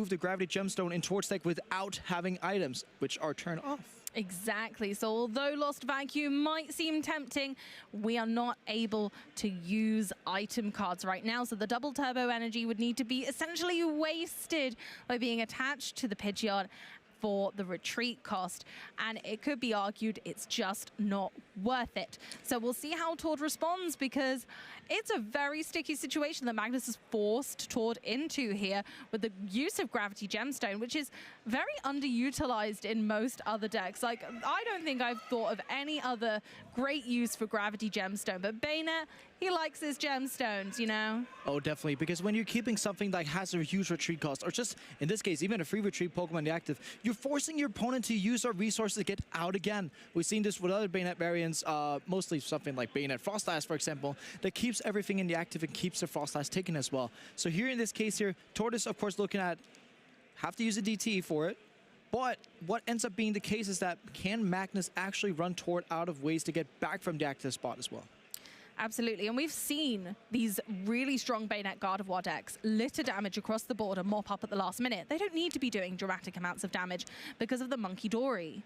move the Gravity Gemstone in Tord's deck without having items, which are turned off. Exactly. So although Lost Vacuum might seem tempting, we are not able to use item cards right now. So the double turbo energy would need to be essentially wasted by being attached to the Pidgeot for the retreat cost, and it could be argued it's just not worth it. So we'll see how Tord responds, because it's a very sticky situation that Magnus has forced Tord into here with the use of Gravity Gemstone, which is very underutilized in most other decks. Like, I don't think I've thought of any other great use for Gravity Gemstone, but Bayonet, he likes his gemstones, you know? Oh, definitely, because when you're keeping something that has a huge retreat cost, or just, in this case, even a free retreat Pokemon in the active, you're forcing your opponent to use our resources to get out again. We've seen this with other Bayonet variants, mostly something like Bayonet Frostlass, for example, that keeps everything in the active and keeps the Frostlass taken as well. So here in this case here, Tord is, of course, looking at, have to use a DT for it, but what ends up being the case is that can Magnus actually run Tord out of ways to get back from the active spot as well? Absolutely, and we've seen these really strong Bayonet Gardevoir decks litter damage across the board and mop up at the last minute. They don't need to be doing dramatic amounts of damage because of the Monkey Dory.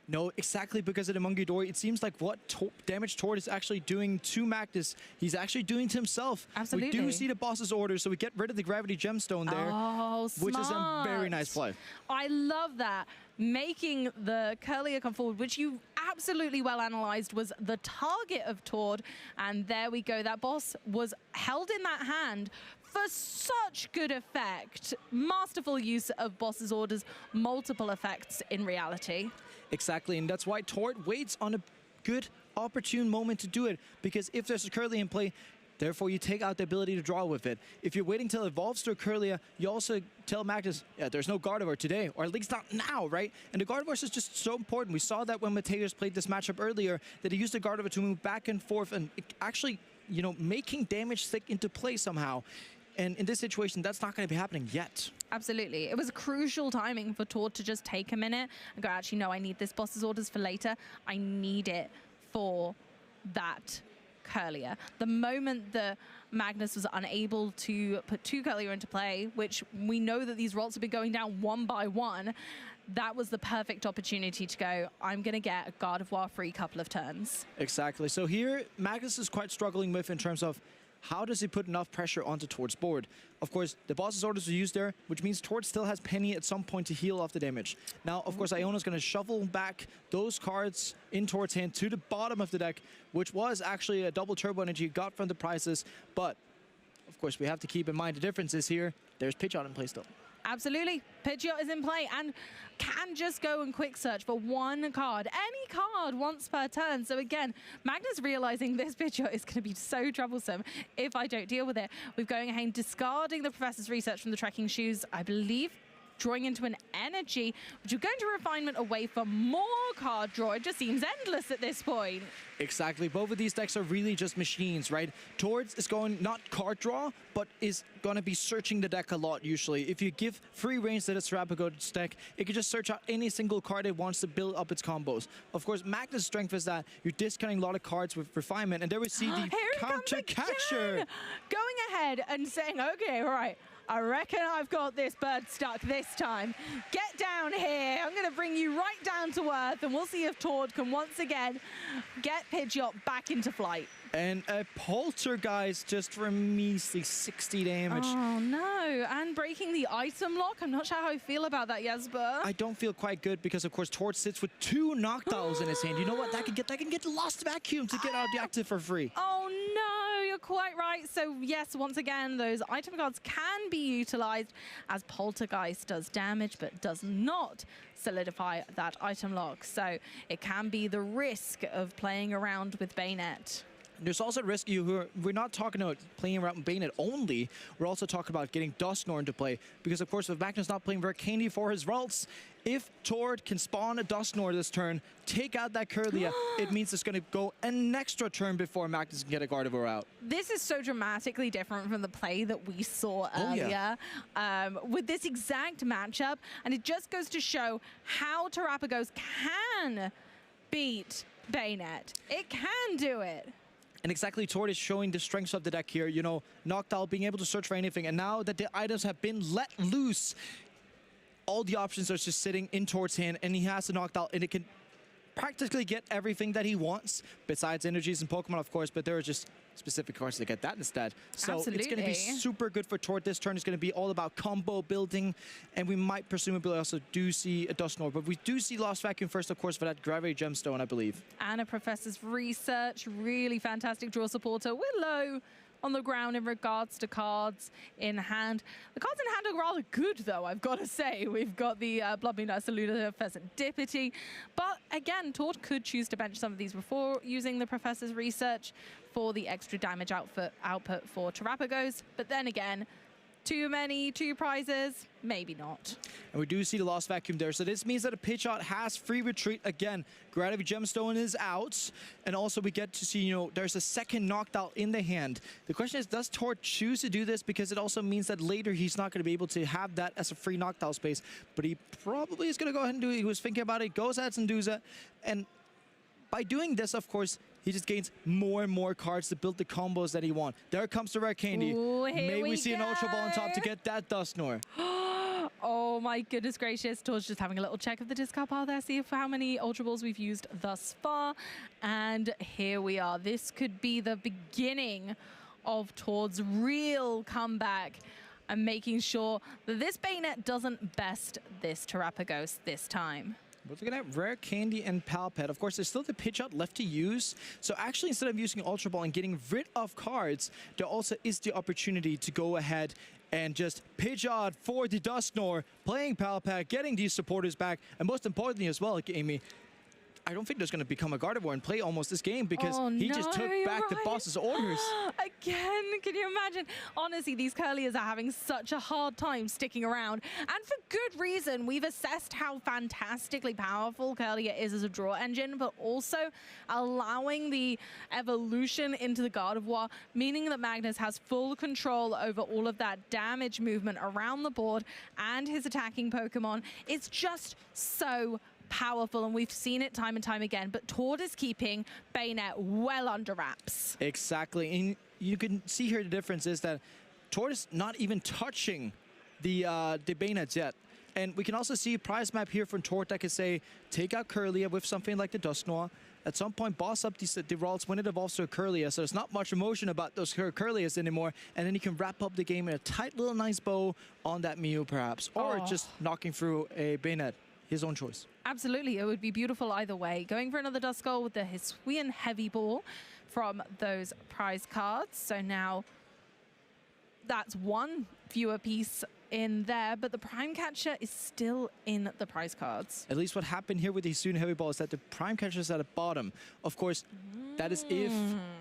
No, exactly because of the Monkey Dory. It seems like what damage Tord is actually doing to Magnus, he's actually doing to himself. Absolutely. We do see the boss's order, so we get rid of the Gravity Gemstone there, which is a very nice play. I love that. Making the Curlier come forward, which you absolutely well analyzed was the target of Tord. And there we go. That boss was held in that hand for such good effect. Masterful use of boss's orders, multiple effects in reality. Exactly, and that's why Tord waits on a good, opportune moment to do it, because if there's a Curly in play, therefore you take out the ability to draw with it. If you're waiting till it evolves to a Curlia, you also tell Magnus, yeah, there's no Gardevoir today, or at least not now, right? And the Gardevoir is just so important. We saw that when Mateus played this matchup earlier, that he used the Gardevoir to move back and forth and actually, you know, making damage stick into play somehow. And in this situation, that's not going to be happening yet. Absolutely. It was crucial timing for Tord to just take a minute and go, actually, no, I need this boss's orders for later. I need it for that Curlier. The moment that Magnus was unable to put two Curlier into play, which we know that these rolls have been going down one by one, that was the perfect opportunity to go, I'm going to get a Gardevoir free couple of turns. Exactly. So here, Magnus is quite struggling with in terms of how does he put enough pressure onto Tord's board? Of course, the boss's orders are used there, which means Tord still has Penny at some point to heal off the damage. Now, of course, Iona's going to shuffle back those cards in Tord's hand to the bottom of the deck, which was actually a double turbo energy you got from the prizes. But, of course, we have to keep in mind the differences here. There's Pidgeot in play still. Absolutely. Pidgeot is in play and can just go and quick search for one card, any card once per turn. So again, Magnus realizing this Pidgeot is going to be so troublesome if I don't deal with it. We're going ahead and discarding the Professor's Research from the trekking shoes, I believe, drawing into an energy, which we're going to refinement away for more card draw. It just seems endless at this point. Exactly. Both of these decks are really just machines, right? Tord's is going not card draw, but is going to be searching the deck a lot usually. If you give free range to the Serapico's deck, it can just search out any single card it wants to build up its combos. Of course, Magnus' strength is that you're discounting a lot of cards with refinement, and there we see the counter catcher. Going ahead and saying, okay, all right, I reckon I've got this bird stuck this time. Get down here. I'm going to bring you right down to earth, and we'll see if Tord can once again get Pidgeot back into flight. And a Poltergeist just for a measly 60 damage. Oh, no. And breaking the item lock. I'm not sure how I feel about that, Jesper. I don't feel quite good because, of course, Tord sits with two Noctowls in his hand. You know what? That can get Lost Vacuum to get out of the active for free. Oh, no. You're quite right. So, yes, once again, those item cards can be utilized as Poltergeist does damage, but does not solidify that item lock. So it can be the risk of playing around with Bayonet. There's also a risk we're not talking about playing around with Bayonet only. We're also talking about getting Dusknoir into play. Because, of course, with Magnus not playing very candy for his Ralts, if Tord can spawn a Dusknoir this turn, take out that Curlia, it means it's going to go an extra turn before Magnus can get a Gardevoir out. This is so dramatically different from the play that we saw earlier with this exact matchup. And it just goes to show how Terrapagos can beat Bayonet. It can do it. And exactly, Tord is showing the strengths of the deck here. You know, Noctowl being able to search for anything. And now that the items have been let loose, all the options are just sitting in Tort's hand, and he has to knock out, and it can practically get everything that he wants, besides energies and Pokemon, of course, but there are just specific cards to get that instead. So it's going to be super good for Tort. This turn is going to be all about combo building, and we might presumably also do see a Dusknoir, but we do see Lost Vacuum first, of course, for that Gravity Gemstone, I believe. And a Professor's Research, really fantastic draw supporter. We're low on the ground in regards to cards in hand. The cards in hand are rather good, though, I've got to say. We've got the Bloodmoon Ursaluna, Serendipity, but again, Tort could choose to bench some of these before using the Professor's Research for the extra damage output for Terrapagos, but then again, too many, 2 prizes, maybe not. And we do see the Lost Vacuum there, so this means that a Pidgeot has free retreat again. Gravity Gemstone is out, and also we get to see, you know, there's a second knocked out in the hand. The question is, does Tort choose to do this? Because it also means that later he's not going to be able to have that as a free knocked out space, but he probably is going to go ahead and do it. He was thinking about it, goes ahead and does it, and by doing this, of course, he just gains more and more cards to build the combos that he wants. There comes the Rare Candy. Ooh, May we see an Ultra Ball on top to get that Dusknoir. Oh my goodness gracious. Tor's just having a little check of the discard pile there, see how many Ultra Balls we've used thus far. And here we are. This could be the beginning of Tor's real comeback and making sure that this Bayonet doesn't best this Terrapagos this time. We're looking at Rare Candy and Palpet. Of course, there's still the Pidgeot left to use. So actually, instead of using Ultra Ball and getting rid of cards, there also is the opportunity to go ahead and just Pidgeot for the Dusknoir, playing Palpet, getting these supporters back, and most importantly as well, Amy, I don't think there's going to become a Gardevoir and play almost this game because he just took back the boss's orders. Again, can you imagine? Honestly, these Curliers are having such a hard time sticking around. And for good reason. We've assessed how fantastically powerful Curlier is as a draw engine, but also allowing the evolution into the Gardevoir, meaning that Magnus has full control over all of that damage movement around the board and his attacking Pokemon. It's just so powerful, and we've seen it time and time again, but Tord is keeping Bayonet well under wraps. Exactly, and you can see here the difference is that Tord is not even touching the Bayonets yet. And we can also see a prize map here from Tord that can say, take out Curlia with something like the Dusknoir. At some point, boss up the Ralts when it evolves to a Curlia, so there's not much emotion about those Curlias anymore, and then you can wrap up the game in a tight little nice bow on that Mew, perhaps, or just knocking through a Bayonet. His own choice. Absolutely, it would be beautiful either way. Going for another Duskull with the Hisuian Heavy Ball from those prize cards. So now that's one fewer piece in there, but the Prime Catcher is still in the prize cards. At least what happened here with the Hisuian Heavy Ball is that the Prime Catcher is at the bottom. Of course, that is if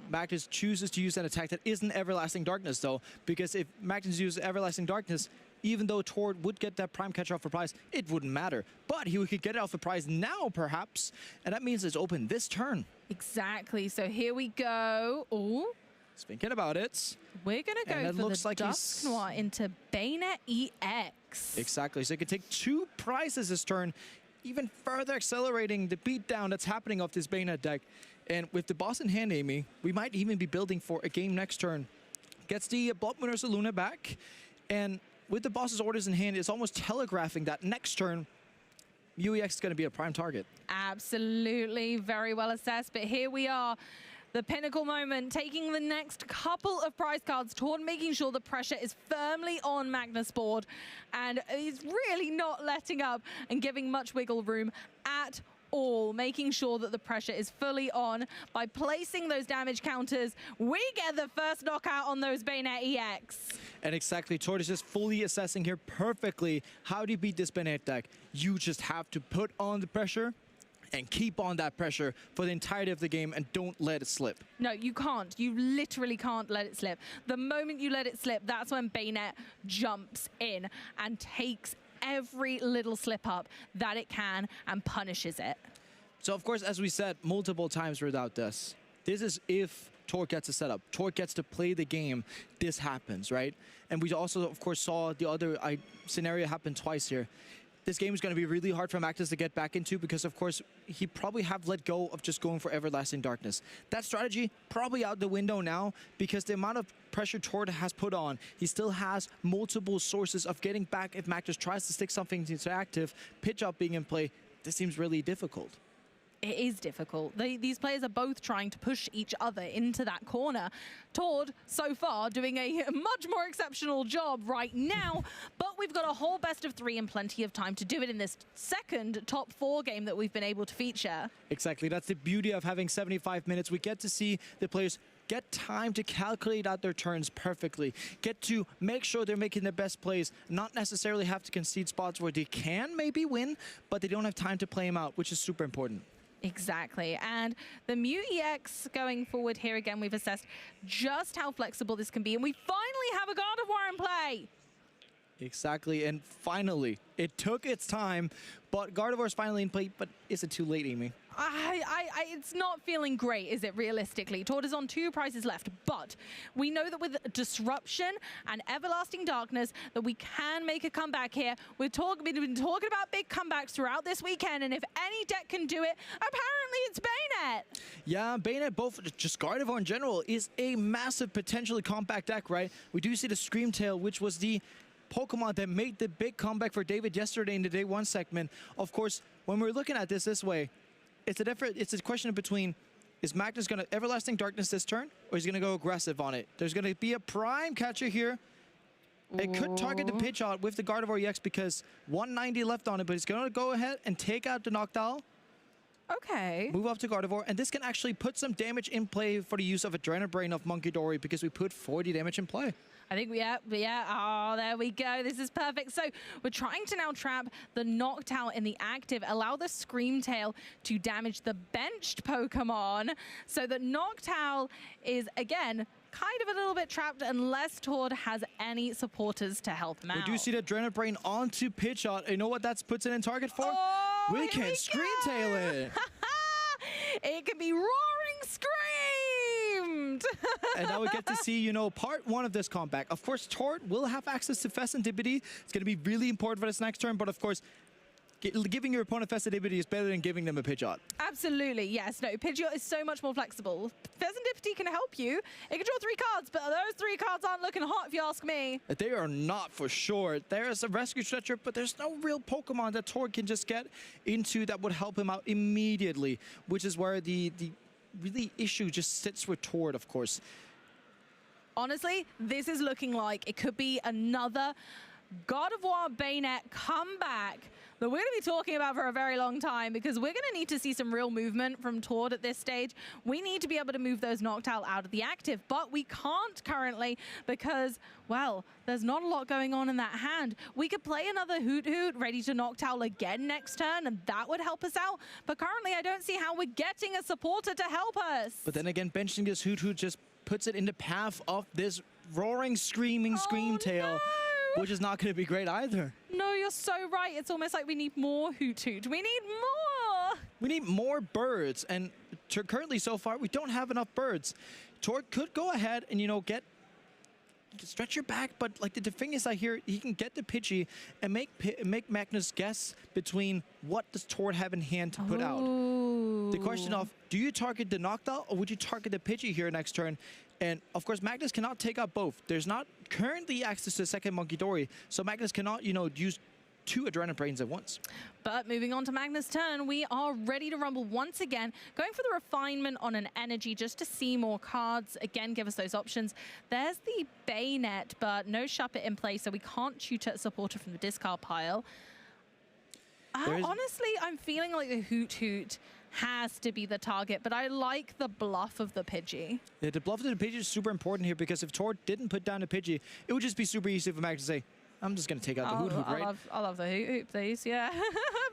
Magnus chooses to use an attack that isn't Everlasting Darkness, though, because if Magnus uses Everlasting Darkness, even though Tord would get that Prime Catcher off the prize, it wouldn't matter. But he could get it off the prize now, perhaps, and that means it's open this turn. Exactly. So here we go. Ooh. He's thinking about it. We're going to go for the Dusknoir into Bayonet EX. Exactly. So he could take 2 prizes this turn, even further accelerating the beatdown that's happening off this Bayonet deck. And with the boss in hand, Amy, we might even be building for a game next turn. Gets the Bloodmoon Ursaluna back, and with the boss's orders in hand, it's almost telegraphing that next turn, UEX is going to be a prime target. Absolutely. Very well assessed. But here we are. The pinnacle moment, taking the next couple of prize cards, Tord making sure the pressure is firmly on Magnus' board. And he's really not letting up and giving much wiggle room at all, making sure that the pressure is fully on. By placing those damage counters, we get the first knockout on those Bayonet EX. And exactly, Tord is just fully assessing here perfectly how do you beat this Bayonet deck. You just have to put on the pressure and keep on that pressure for the entirety of the game and don't let it slip. No, you can't. You literally can't let it slip. The moment you let it slip, that's when Bayonet jumps in and takes every little slip up that it can and punishes it. So of course, as we said multiple times without this is if Tord gets a setup, Tord gets to play the game, this happens, right? And we also of course saw the other scenario happen twice here. this game is going to be really hard for Magnus to get back into because, of course, he probably have let go of just going for Everlasting Darkness. That strategy probably out the window now because the amount of pressure Tord has put on, he still has multiple sources of getting back if Magnus tries to stick something into active. Pitch up being in play, this seems really difficult. It is difficult. These players are both trying to push each other into that corner. Tord, so far, doing a much more exceptional job right now, but we've got a whole best of 3 and plenty of time to do it in this second top 4 game that we've been able to feature. Exactly. That's the beauty of having 75 minutes. We get to see the players get time to calculate out their turns perfectly, get to make sure they're making their best plays, not necessarily have to concede spots where they can maybe win, but they don't have time to play them out, which is super important. Exactly. And the Mew EX going forward here again, we've assessed just how flexible this can be. And we finally have a God of War in play. Exactly. And finally, it took its time, but Gardevoir is finally in play. But is it too late, Amy? It's not feeling great, is it, realistically? Tord is on 2 prizes left, but we know that with Disruption and Everlasting Darkness that we can make a comeback here. We've been talking about big comebacks throughout this weekend, and if any deck can do it, apparently it's Bayonet. Yeah, Bayonet, both, just Gardevoir in general, is a massive potentially compact deck, right? We do see the Screamtail, which was the Pokemon that made the big comeback for David yesterday in the Day 1 segment. Of course, when we're looking at this way, it's a question between, is Magnus going to Everlasting Darkness this turn, or is he going to go aggressive on it? There's going to be a prime catcher here. It could target the pitch out with the Gardevoir EX because 190 left on it, but he's going to go ahead and take out the Noctowl. Okay. Move up to Gardevoir, and this can actually put some damage in play for the use of Adrenaline Brain of Monkey Dory because we put 40 damage in play. I think oh, there we go. This is perfect. So we're trying to now trap the Noctowl in the active, allow the Screamtail to damage the benched Pokemon so that Noctowl is, again, kind of a little bit trapped unless Tord has any supporters to help him out. We do see the Adrenaline Brain onto pitch out. You know what that puts it in target for? Oh, we can Screamtail it. It can be roaring screamed. And now we get to see, you know, part 1 of this comeback. Of course, Tord will have access to Festivity. It's going to be really important for this next turn, but of course, giving your opponent Festivity is better than giving them a Pidgeot. Absolutely, yes. No, Pidgeot is so much more flexible. Festivity can help you. It can draw 3 cards, but those 3 cards aren't looking hot if you ask me. They are not for sure. There's a Rescue Stretcher, but there's no real Pokemon that Tord can just get into that would help him out immediately, which is where the really issue just sits with Tord, of course. Honestly, this is looking like it could be another God of War Bayonet comeback that we're going to be talking about for a very long time because we're going to need to see some real movement from Tord at this stage. We need to be able to move those Noctowl out of the active, but we can't currently because, well, there's not a lot going on in that hand. We could play another Hoot Hoot ready to Noctowl again next turn, and that would help us out. But currently, I don't see how we're getting a supporter to help us. But then again, benching this Hoot Hoot just puts it in the path of this roaring, screaming Screamtail. No! Which is not going to be great either. No, you're so right. It's almost like we need more Hoot Hoot. We need more. We need more birds. And currently, so far, we don't have enough birds. Tord could go ahead and, you know, stretch your back. But, like, the thing is, I hear he can get the Pidgey and make Magnus guess between what does Tord have in hand to put out. The question of, do you target the Noctowl or would you target the Pidgey here next turn? And, of course, Magnus cannot take out both. There's not currently access to a second Monkey Dory, so Magnus cannot, you know, use 2 Adrenaline Brains at once. But moving on to Magnus' turn, we are ready to rumble once again, going for the refinement on an energy just to see more cards. Again, give us those options. There's the Bayonet, but no Shuppet in play, so we can't shoot at a supporter from the discard pile. Honestly, I'm feeling like the Hoot Hoot has to be the target, but I like the bluff of the Pidgey. Yeah, the bluff of the Pidgey is super important here because if Tord didn't put down the Pidgey, it would just be super easy for Magnus to say, I'm just going to take out the Hoot Hoot, right? I love the Hoot Hoot, please, yeah.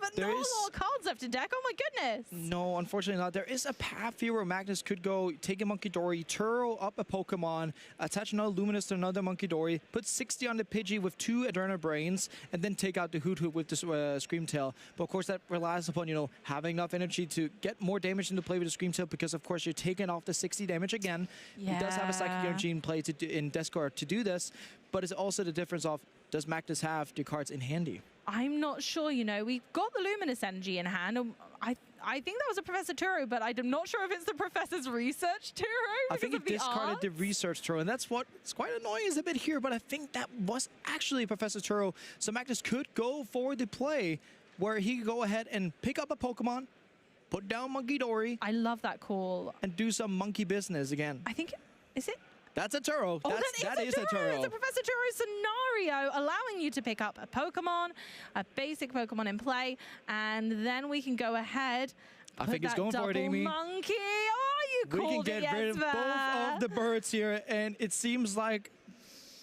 But no more cards left in deck. Oh, my goodness. No, unfortunately not. There is a path here where Magnus could go, take a Monkey Dory, Turo up a Pokemon, attach another Luminous to another Monkey Dory, put 60 on the Pidgey with 2 Adrenaline Brains, and then take out the Hoot Hoot with the Screamtail. But, of course, that relies upon, you know, having enough energy to get more damage into play with the Screamtail because, of course, you're taking off the 60 damage again. Yeah. He does have a Psychic Energy in play in Discard to do this, but it's also the difference of, does Magnus have the cards in handy? I'm not sure, you know, we've got the Luminous Energy in hand. And I think that was a Professor Turo, but I'm not sure if it's the Professor's Research Turo. I think it discarded the Research Turo, and that's what's quite annoying is a bit here, but I think that was actually Professor Turo. So Magnus could go for the play where he could go ahead and pick up a Pokemon, put down Monkey Dory. I love that call. And do some monkey business again. I think, is it? That's a Turo. Oh, that is a Turo. It's a Professor Turo scenario, allowing you to pick up a Pokemon, a basic Pokemon in play, and then we can go ahead. I think he's going for it, Amy. Monkey. Oh, you called it, We can get rid of both of the birds here, and it seems like,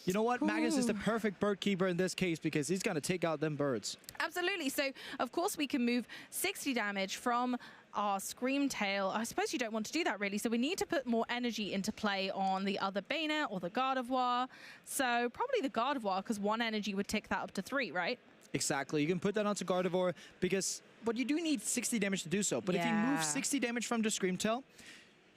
you know what? Magnus is the perfect bird keeper in this case because he's going to take out them birds. Absolutely. So, of course, we can move 60 damage from our Scream Tail. I suppose you don't want to do that, really. So we need to put more energy into play on the other Bayonet or the Gardevoir. So probably the Gardevoir, because 1 energy would tick that up to 3, right? Exactly. You can put that onto Gardevoir because, but you do need 60 damage to do so. But if you move 60 damage from the Scream Tail,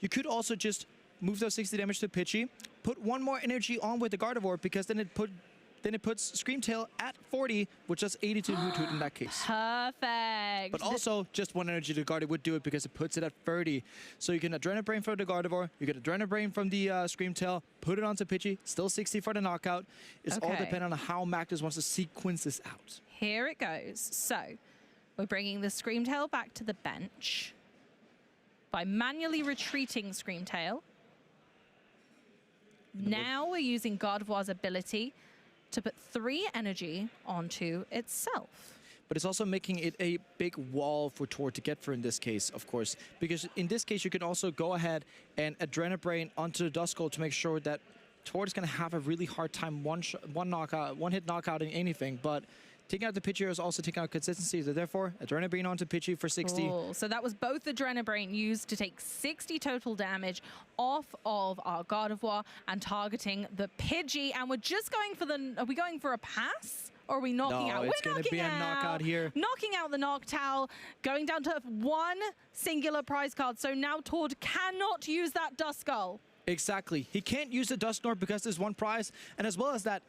you could also just move those 60 damage to Pidgey, put 1 more energy on with the Gardevoir because then it puts Scream Tail at 40, which does 82 Hoot in that case. Perfect. But also, just 1 energy to Gardevoir would do it because it puts it at 30. So you can Adrenaline Brain from the Gardevoir, you get Adrenaline Brain from the Scream Tail, put it onto Pidgey, still 60 for the knockout. It's all dependent on how Magnus wants to sequence this out. Here it goes. So, we're bringing the Scream Tail back to the bench by manually retreating Scream Tail. Now we're using Gardevoir's ability to put 3 energy onto itself. But it's also making it a big wall for Tor to get through in this case, of course. Because in this case, you can also go ahead and Adrenaline Brain onto the Duskull to make sure that Tor is going to have a really hard time one-hit knockout in anything. But taking out the Pidgey is also taking out consistency. So therefore, Adrenaline Brain onto Pidgey for 60. Cool. So that was both Adrenaline Brain used to take 60 total damage off of our Gardevoir and targeting the Pidgey. And we're just going for the... Are we going for a pass? Or are we knocking out? No, it's going to be a knockout here. Knocking out the Noctowl, going down to 1 singular prize card. So now Tord cannot use that Duskull. Exactly. He can't use the Dusknoir because there's 1 prize. And as well as that,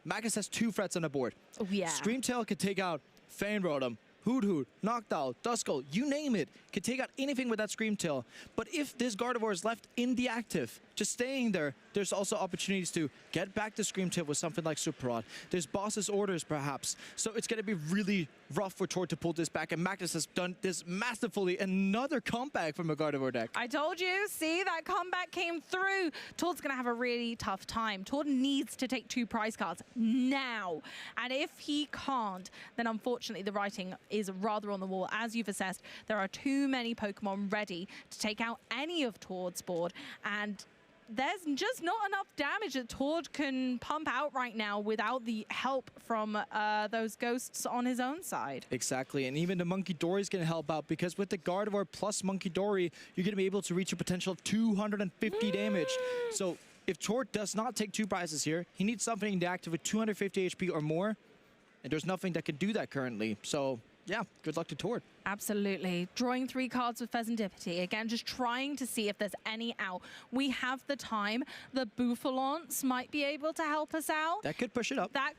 Magnus has 2 threats on the board. Oh, yeah. Scream Tail could take out Fanrodom, Hoot, Noctowl, Duskull, you name it. Could take out anything with that Scream Tail. But if this Gardevoir is left in the active, just staying there, there's also opportunities to get back to Scream Tail with something like Super Rod. There's Boss's Orders, perhaps. So it's going to be really rough for Tor to pull this back. And Magnus has done this masterfully. Another comeback from a Gardevoir deck. I told you. See, that comeback came through. Tord's going to have a really tough time. Tord needs to take 2 prize cards now. And if he can't, then unfortunately the writing is rather on the wall. As you've assessed, there are too many Pokemon ready to take out any of Tord's board. And there's just not enough damage that Tord can pump out right now without the help from those ghosts on his own side. Exactly, and even the Monkey Dory is going to help out because with the Gardevoir plus Monkey Dory, you're going to be able to reach a potential of 250 damage. So if Tord does not take 2 prizes here, he needs something in the active with 250 HP or more, and there's nothing that can do that currently. So yeah, good luck to Tord. Absolutely. Drawing 3 cards with Pheasantipity. Again, just trying to see if there's any out. We have the time. The Bouffalance might be able to help us out. That could push it up. That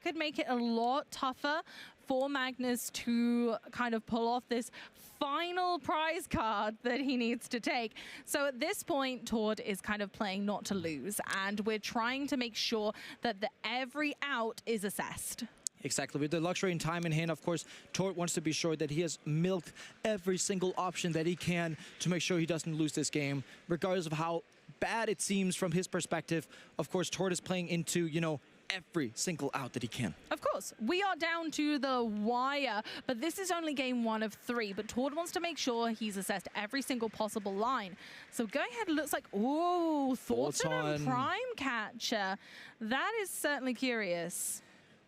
could make it a lot tougher for Magnus to kind of pull off this final prize card that he needs to take. So at this point, Tord is kind of playing not to lose, and we're trying to make sure that every out is assessed. Exactly. With the luxury and time in hand, of course, Tord wants to be sure that he has milked every single option that he can to make sure he doesn't lose this game, regardless of how bad it seems from his perspective. Of course, Tord is playing into, you know, every single out that he can. Of course. We are down to the wire, but this is only game 1 of 3. But Tord wants to make sure he's assessed every single possible line. So going ahead, looks like, ooh, Thornton and Prime Catcher. That is certainly curious.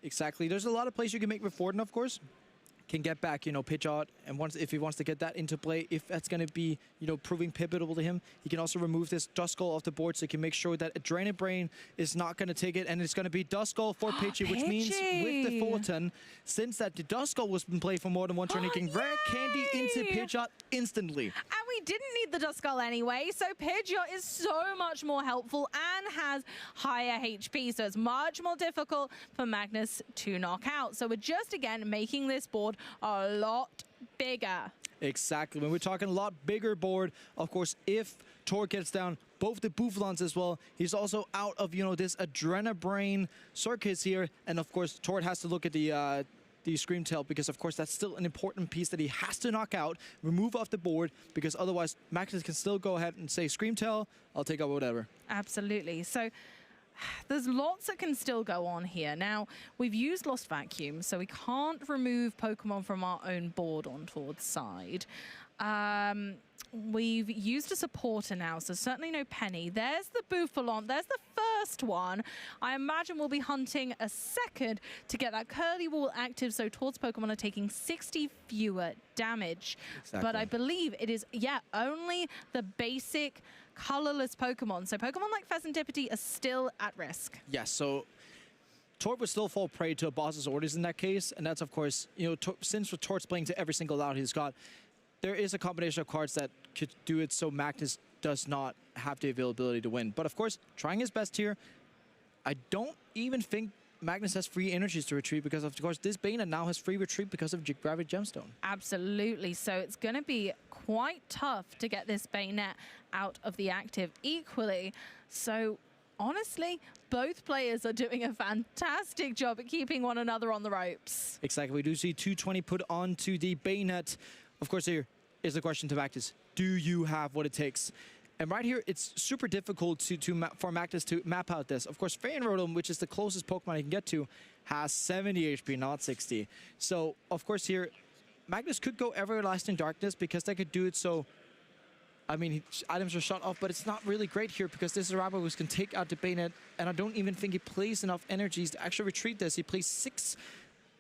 Exactly. There's a lot of plays you can make with Thornton, of course. Can get back, you know, Pidgeot, and if he wants to get that into play, if that's going to be, you know, proving pivotal to him, he can also remove this Duskull off the board so he can make sure that Adrenaline Brain is not going to take it, and it's going to be Duskull for Pidgey, which means with the Thornton, since that the Duskull was in play for more than 1 turn, he can rare candy into Pidgeot instantly. And we we didn't need the Duskull anyway, so Pidgeot is so much more helpful and has higher HP, so it's much more difficult for Magnus to knock out. So we're just, again, making this board a lot bigger. Exactly. When we're talking a lot bigger board, of course, if Tor gets down both the Bouffalons as well, he's also out of, you know, this Adrenabrain circus here. And of course, Tor has to look at the Screamtail, because of course that's still an important piece that he has to knock out, remove off the board, because otherwise Magnus can still go ahead and say, Screamtail, I'll take out whatever. Absolutely. So there's lots that can still go on here. Now, we've used Lost Vacuum, so we can't remove Pokemon from our own board on Tor's side. We've used a supporter now, so certainly no Penny. There's the Bouffalon. There's the first one. I imagine we'll be hunting a second to get that Curly Wall active, so Tor's Pokemon are taking 60 fewer damage. Exactly. But I believe it is, only the basic colorless Pokemon. So Pokemon like Pheasantipity are still at risk. Yes, so Tor would still fall prey to a boss's orders in that case, and that's, of course, you know, since Tor's playing to every single out he's got, there is a combination of cards that could do it so Magnus does not have the availability to win. But of course, trying his best here. I don't even think Magnus has free energies to retreat, because of course this Bayonet now has free retreat because of Gravity Gemstone. Absolutely. So it's going to be quite tough to get this Bayonet out of the active equally. So honestly, both players are doing a fantastic job at keeping one another on the ropes. Exactly. We do see 220 put onto the Bayonet. Of course, here is the question to Magnus. Do you have what it takes? And right here, it's super difficult for Magnus to map out this. Of course, Rotom, which is the closest Pokemon he can get to, has 70 HP, not 60. So, of course, here, Magnus could go Everlasting Darkness, because they could do it so... I mean, items are shut off, but it's not really great here, because this Zapdos can take out the Bayonet, and I don't even think he plays enough energies to actually retreat this. He plays 6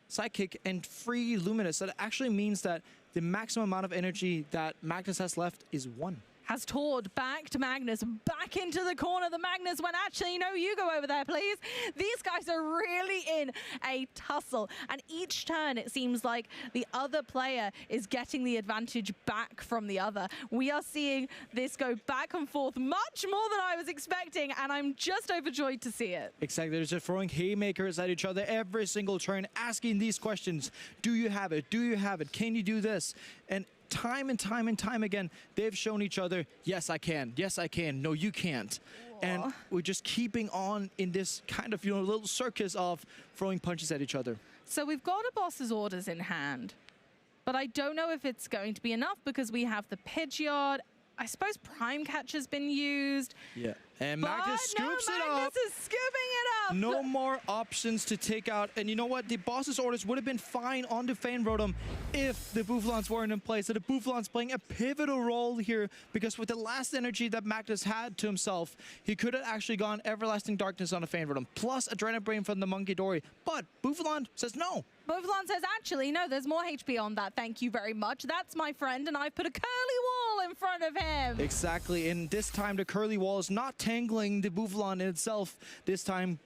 Psychic and 3 Luminous. So that actually means that the maximum amount of energy that Magnus has left is 1. Has Tord back to Magnus, back into the corner. The Magnus went, actually, no, you go over there, please. These guys are really in a tussle. And each turn, it seems like the other player is getting the advantage back from the other. We are seeing this go back and forth much more than I was expecting, and I'm just overjoyed to see it. Exactly. They're just throwing haymakers at each other every single turn, asking these questions. Do you have it? Do you have it? Can you do this? And time and time again, they've shown each other, yes, I can. Yes, I can. No, you can't. Aww. And we're just keeping on in this kind of, you know, little circus of throwing punches at each other. So we've got a boss's orders in hand, but I don't know if it's going to be enough, because we have the Pidgeot. I suppose Prime Catch has been used. Yeah. And Magnus scoops it up. Magnus is scooping it up. No more options to take out. And you know what? The boss's orders would have been fine on the Rotom if the Bouffalons weren't in place. So the Bouffalons playing a pivotal role here, because with the last energy that Magnus had to himself, he could have actually gone Everlasting Darkness on a Rotom, plus Adrenabrain from the Monkey Dory. But Bouffalon says no. Bouffalon says, actually, no, there's more HP on that. Thank you very much. That's my friend, and I've put a curly wall in front of him. Exactly. And this time, the curly wall is not tangling the Bouffalon in itself. This time,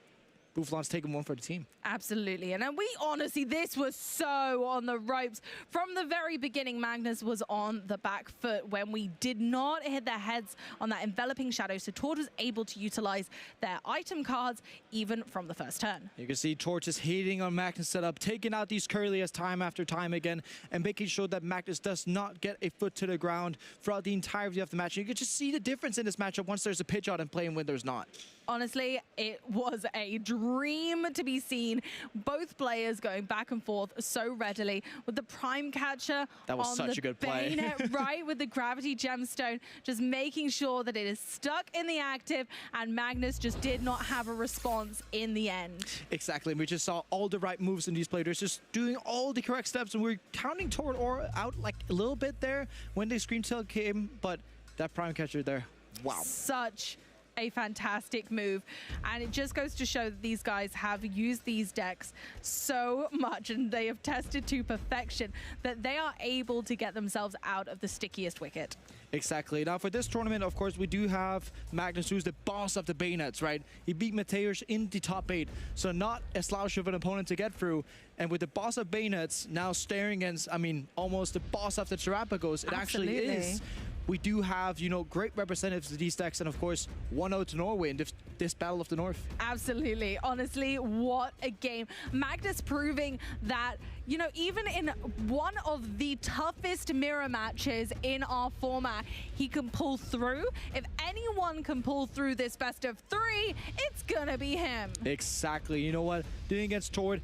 Bouffalon's taking one for the team. Absolutely. And we honestly, this was so on the ropes. From the very beginning, Magnus was on the back foot when we did not hit their heads on that enveloping shadow. So Tord was able to utilize their item cards even from the first turn. You can see Tord just hitting on Magnus setup, taking out these curliest time after time again, and making sure that Magnus does not get a foot to the ground throughout the entirety of the match. You can just see the difference in this matchup once there's a Pidgeot and playing when there's not. Honestly, it was a dream to be seen. Both players going back and forth so readily with the Prime Catcher. That was such a good play. Bayonet, right, with the Gravity Gemstone, just making sure that it is stuck in the active, and Magnus just did not have a response in the end. Exactly. We just saw all the right moves in these players, just doing all the correct steps, and we're counting Tord out like a little bit there when the Screamtail came, but that Prime Catcher there, wow. Such a fantastic move, and it just goes to show that these guys have used these decks so much, and they have tested to perfection, that they are able to get themselves out of the stickiest wicket. Exactly. Now for this tournament, of course, we do have Magnus, who's the boss of the Bayonets, right? He beat Mateusz in the top 8, so not a slouch of an opponent to get through. And with the boss of Bayonets now staring against, I mean, almost the boss of the Terrapagos, it Absolutely. actually is we do have, you know, great representatives of these decks, and of course, 1-0 to Norway in this Battle of the North. Absolutely. Honestly, what a game. Magnus proving that, you know, even in one of the toughest mirror matches in our format, he can pull through. If anyone can pull through this best of 3, it's gonna be him. Exactly. You know what? Doing against Tord,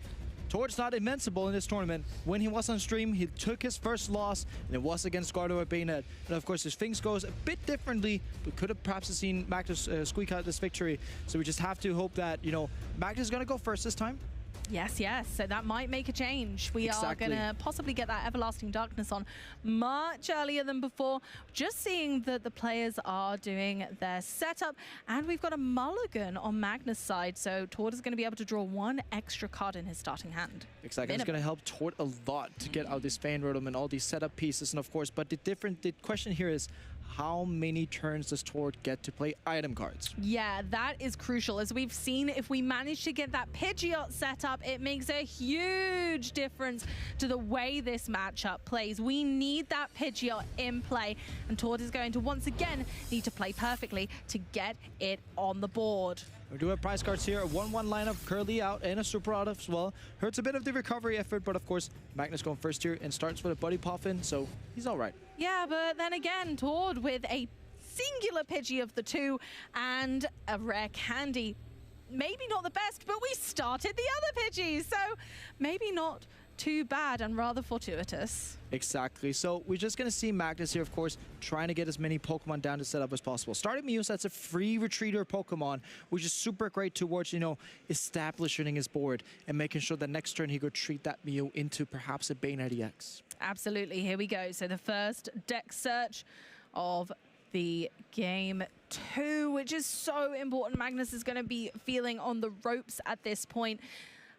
Tord's not invincible in this tournament. When he was on stream, he took his first loss, and it was against Gardo at Bayonet. And of course, if things goes a bit differently, we could have perhaps seen Magnus squeak out this victory. So we just have to hope that, you know, Magnus is going to go first this time. Yes, yes. So that might make a change. We are going to possibly get that Everlasting Darkness on much earlier than before. Just seeing that the players are doing their setup. And we've got a mulligan on Magnus' side. So Tord is going to be able to draw 1 extra card in his starting hand. Exactly. It's going to help Tord a lot to get out this Fan Rotom and all these setup pieces. And of course, but the question here is, how many turns does Tord get to play item cards? Yeah, that is crucial. As we've seen, if we manage to get that Pidgeot set up, it makes a huge difference to the way this matchup plays. We need that Pidgeot in play, and Tord is going to once again need to play perfectly to get it on the board. We do have prize cards here, a 1-1 lineup, Curly out, and a Super Auto as well. Hurts a bit of the recovery effort, but of course, Magnus going first here and starts with a Buddy Puffin, so he's all right. Yeah, but then again, Tord with a singular Pidgey of the 2 and a rare candy. Maybe not the best, but we started the other Pidgeys, so maybe not too bad and rather fortuitous. Exactly. So we're just going to see Magnus here, of course, trying to get as many Pokemon down to set up as possible. Starting Muse, that's a free retreater Pokemon, which is super great towards, you know, establishing his board and making sure that next turn he could treat that Mew into perhaps a Bayonet EX. Absolutely. Here we go. So the first deck search of the game 2, which is so important. Magnus is going to be feeling on the ropes at this point.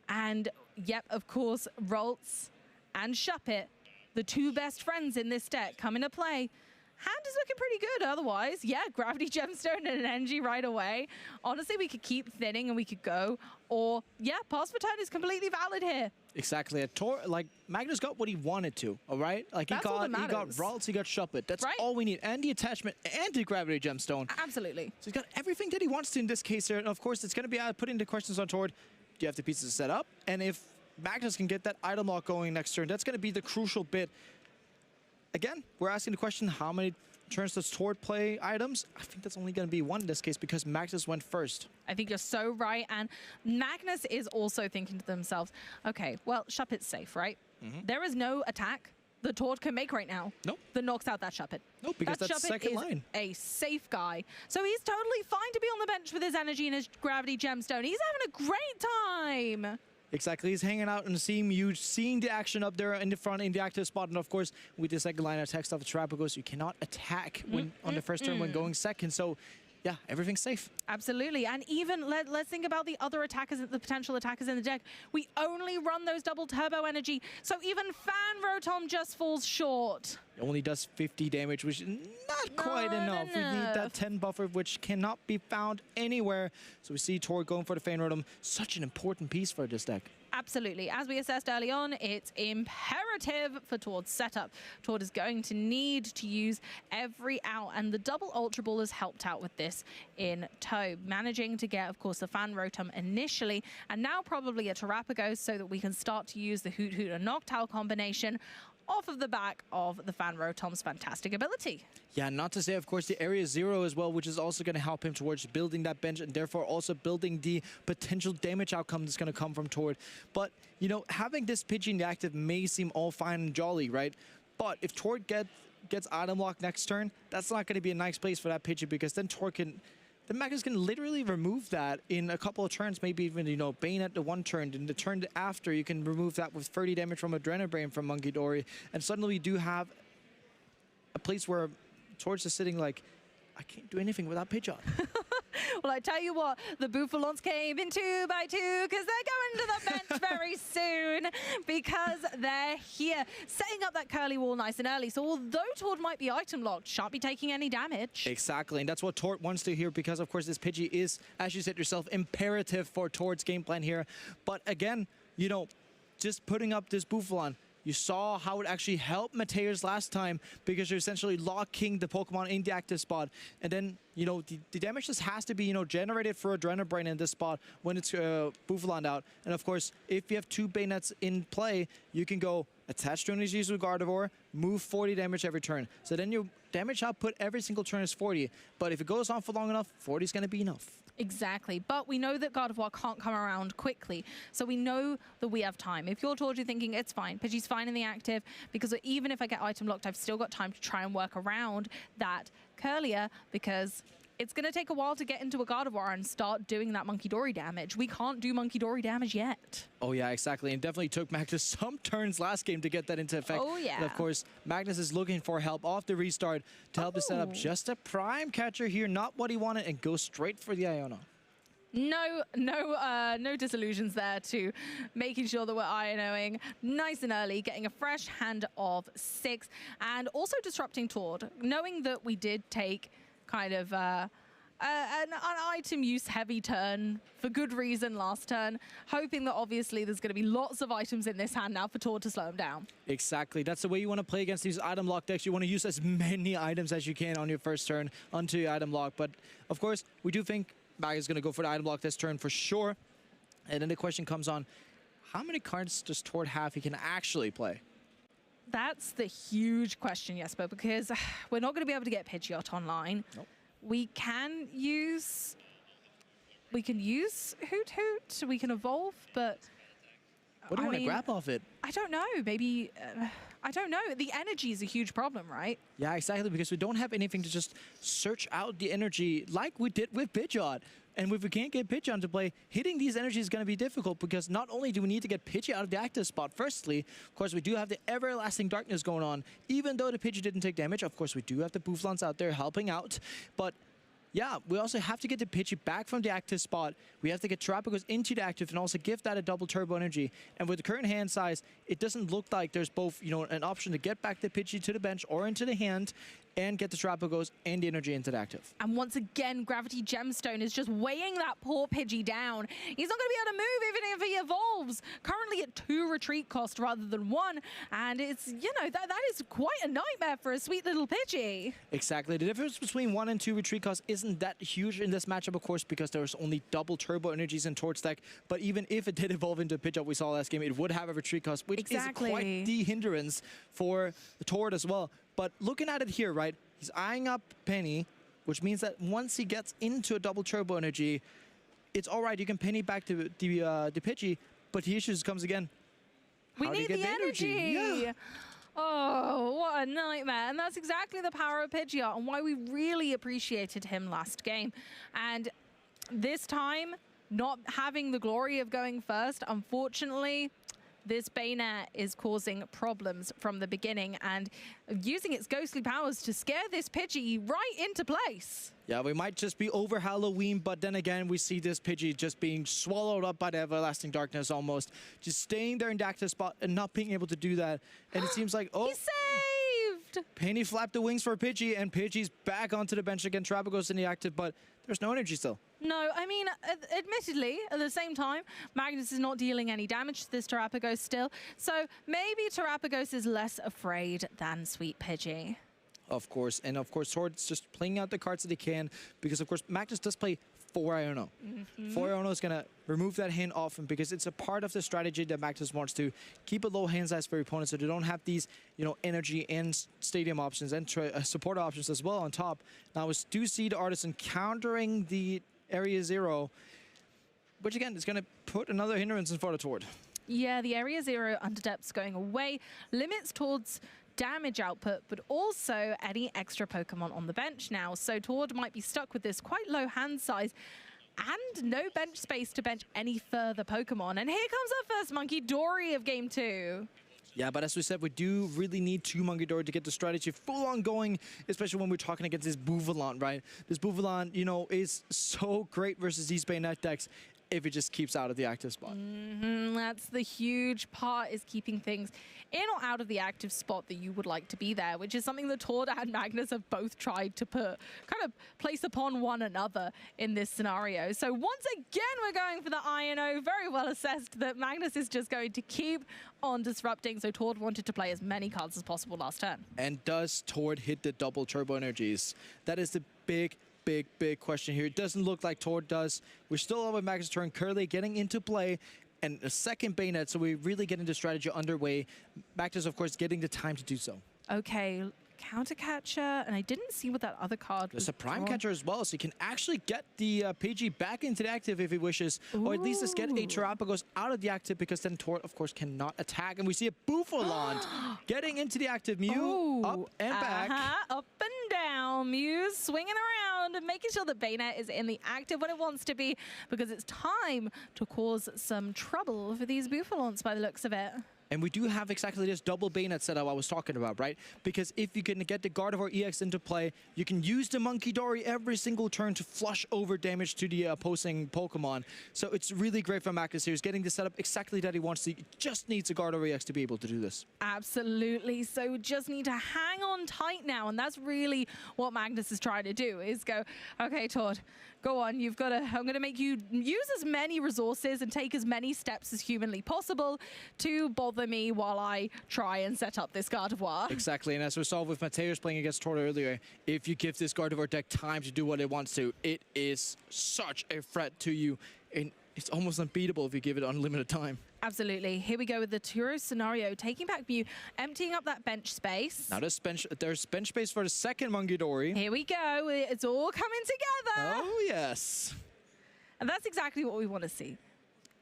And yep, of course, Ralts and Shuppet, the 2 best friends in this deck, come into play. Hand is looking pretty good otherwise. Yeah, Gravity Gemstone and an Energy right away. Honestly, we could keep thinning and we could go. Or, yeah, Pass for Turn is completely valid here. Exactly. Like, Magnus got what he wanted to, all right? Like, he got Ralts, he got Shuppet. That's all we need. And the attachment and the Gravity Gemstone. Absolutely. So he's got everything that he wants to in this case here. And of course, it's going to be putting the questions on Tord. Do you have the pieces set up? And if Magnus can get that item lock going next turn, that's going to be the crucial bit. Again, we're asking the question, how many turns does Tord play items? I think that's only going to be 1 in this case because Magnus went first. I think you're so right. And Magnus is also thinking to themselves, okay, well, Shuppet's safe, right? There is no attack the Tord can make right now. Nope. That knocks out that Shuppet. Nope, because that that's Shuppet second is line. A safe guy. So he's totally fine to be on the bench with his energy and his Gravity Gemstone. He's having a great time. Exactly. He's hanging out and seeing you, seeing the action up there in the front in the active spot. And of course, with the second line of text off the Terrapagos, you cannot attack when on the first turn when going second. So yeah, everything's safe. Absolutely. And even let's think about the other attackers, the potential attackers in the deck. We only run those double turbo energy. So even Fan Rotom just falls short. It only does 50 damage, which is not quite enough. We need that 10 buffer, which cannot be found anywhere. So we see Tord going for the Fan Rotom. Such an important piece for this deck. Absolutely. As we assessed early on, it's imperative for Tord's setup. Tord is going to need to use every out, and the double Ultra Ball has helped out with this in tow, managing to get, of course, the Fan Rotom initially, and now probably a Terrapagos so that we can start to use the Hoot Hoot and Noctowl combination off of the back of the Fan Rotom's fantastic ability. Yeah, not to say, of course, the Area Zero as well, which is also going to help him towards building that bench and therefore also building the potential damage outcome that's going to come from Tord. But, you know, having this Pidgey in the active may seem all fine and jolly, right? But if Tord gets item lock next turn, that's not going to be a nice place for that Pidgey because then Tord can... The Magnus can literally remove that in a couple of turns, maybe even, you know, Bayonet the 1 turn. In the turn after, you can remove that with 30 damage from Adrenabrain from Monkey Dory. And suddenly we do have a place where Tord's is sitting like, I can't do anything without Pidgeot. Well, I tell you what, the Bouffalons came in 2 by 2 because they're going to the bench very soon because they're here, setting up that curly wall nice and early. So although Tord might be item locked, shan't be taking any damage. Exactly, and that's what Tord wants to hear because, of course, this Pidgey is, as you said yourself, imperative for Tord's game plan here. But again, you know, just putting up this Bouffalon, You saw how it actually helped Mateus last time because you're essentially locking the Pokemon in the active spot. And then, you know, the damage just has to be, you know, generated for Adrenaline Brain in this spot when it's Buffaland out. And of course, if you have 2 Bayonets in play, you can go attach to energies with Gardevoir, move 40 damage every turn. So then your damage output every single turn is 40. But if it goes on for long enough, 40 is going to be enough. Exactly, but we know that Gardevoir can't come around quickly, so we know that we have time. If you're Torgy thinking it's fine, Pidgey's fine in the active, because even if I get item locked, I've still got time to try and work around that Curlier, because it's going to take a while to get into a Gardevoir and start doing that Monkey Dory damage. We can't do Monkey Dory damage yet. Oh yeah, exactly. And definitely took Magnus some turns last game to get that into effect. Oh yeah. And of course, Magnus is looking for help off the restart to help to set up just a prime catcher here, not what he wanted, and go straight for the Iono. No disillusions there to making sure that we're Ionoing nice and early, getting a fresh hand of 6, and also disrupting Tord, knowing that we did take kind of an item use heavy turn for good reason last turn, hoping that obviously there's going to be lots of items in this hand now for Tord to slow him down. Exactly. That's the way you want to play against these item lock decks. You want to use as many items as you can on your first turn onto your item lock. But of course, we do think Mag is going to go for the item lock this turn for sure. And then the question comes on, how many cards does Tord have he can actually play? That's the huge question, Jesper, because we're not going to be able to get Pidgeot online. Nope. We can use Hoot Hoot, we can evolve, but what do you want to grab off it? I don't know. Maybe, I don't know. The energy is a huge problem, right? Yeah, exactly, because we don't have anything to just search out the energy like we did with Pidgeot. And if we can't get Pidgeot to play, hitting these energies is going to be difficult because not only do we need to get Pidgey out of the active spot, firstly, of course, we do have the Everlasting Darkness going on. Even though the Pidgey didn't take damage, of course, we do have the Bouffalands out there helping out. But yeah, we also have to get the Pidgey back from the active spot. We have to get Terapagos into the active and also give that a double turbo energy. And with the current hand size, it doesn't look like there's both, you know, an option to get back the Pidgey to the bench or into the hand and get the Terapagos and the energy into the active. And once again, Gravity Gemstone is just weighing that poor Pidgey down. He's not going to be able to move even if he evolves. Currently at 2 retreat cost rather than 1. And it's, you know, that is quite a nightmare for a sweet little Pidgey. Exactly. The difference between 1 and 2 retreat cost isn't that huge in this matchup, of course, because there's only double turbo energies in Tord's deck. But even if it did evolve into a Pidgeot we saw last game, it would have a retreat cost, which is quite the hindrance for the Tord as well. But looking at it here, right, he's eyeing up Penny, which means that once he gets into a double turbo energy, it's all right. You can Penny back to the Pidgey, but the issue comes again. We need the energy. Yeah. Oh, what a nightmare. And that's exactly the power of Pidgeot and why we really appreciated him last game. And this time, not having the glory of going first, unfortunately, this Bayonet is causing problems from the beginning and using its ghostly powers to scare this Pidgey right into place. Yeah, we might just be over Halloween, but then again, we see this Pidgey just being swallowed up by the Everlasting Darkness almost. Just staying there in the active spot and not being able to do that. And it seems like, oh, he's saved! Penny flapped the wings for Pidgey, and Pidgey's back onto the bench again. Terapagos in the active, but there's no energy still. No, I mean, admittedly, at the same time, Magnus is not dealing any damage to this Terapagos still. So maybe Terapagos is less afraid than Sweet Pidgey. Of course, and of course, Tord's just playing out the cards that he can, because of course, Magnus does play 4 Iono. 4 Iono is going to remove that hand often because it's a part of the strategy that Magnus wants to keep a low hand size for opponents so they don't have these, you know, energy and stadium options and support options as well on top. Now, we do see the Artisan countering the Area 0, which again is going to put another hindrance in front of Tord. Yeah, the Area 0 Underdepth's going away, limits Tord's damage output, but also any extra Pokemon on the bench now. So Tord might be stuck with this quite low hand size and no bench space to bench any further Pokemon. And here comes our first Monkey Dory of Game 2. Yeah, but as we said, we do really need 2 Monkey Dory to get the strategy full on going, especially when we're talking against this Bouffalant, right? This Bouffalant, you know, is so great versus these Bayonet decks if it just keeps out of the active spot. That's the huge part, is keeping things in or out of the active spot that you would like to be there, which is something that Tord and Magnus have both tried to place upon one another in this scenario. So once again, we're going for the INO. Very well assessed that Magnus is just going to keep on disrupting. So Tord wanted to play as many cards as possible last turn. And does Tord hit the double turbo energies? That is the big question here. It doesn't look like Tord does. We're still on with Magnus' turn. Curly getting into play. And a second Bayonet, so we really getting the strategy underway. Magnus, of course, getting the time to do so. Okay, counter catcher, and I didn't see what that other card was. There's a prime catcher as well, so he can actually get the PG back into the active if he wishes, or at least just get a Terapagos out of the active, because then Tord, of course, cannot attack. And we see a Buffalant getting into the active. Mew up and back. Up and down. Mew swinging around and making sure that Bayonet is in the active when it wants to be, because it's time to cause some trouble for these Buffalants by the looks of it. And we do have exactly this double Bayonet setup I was talking about, right? Because if you can get the Gardevoir EX into play, you can use the Monkey Dory every single turn to flush over damage to the opposing Pokemon. So it's really great for Magnus here. He's getting the setup exactly that he wants to. He just needs a Gardevoir EX to be able to do this. Absolutely. So just need to hang on tight now. And that's really what Magnus is trying to do, is go, okay, Tord, go on. You've got to, I'm going to make you use as many resources and take as many steps as humanly possible to bother me while I try and set up this Gardevoir. Exactly, and as we saw with Mateus playing against Tord earlier, if you give this Gardevoir deck time to do what it wants to, it is such a threat to you, and it's almost unbeatable if you give it unlimited time. Absolutely. Here we go with the Turo scenario, taking back Mew, emptying up that bench space. Now there's bench space for the second Monkey Dory. Here we go. It's all coming together. Oh, yes. And that's exactly what we want to see.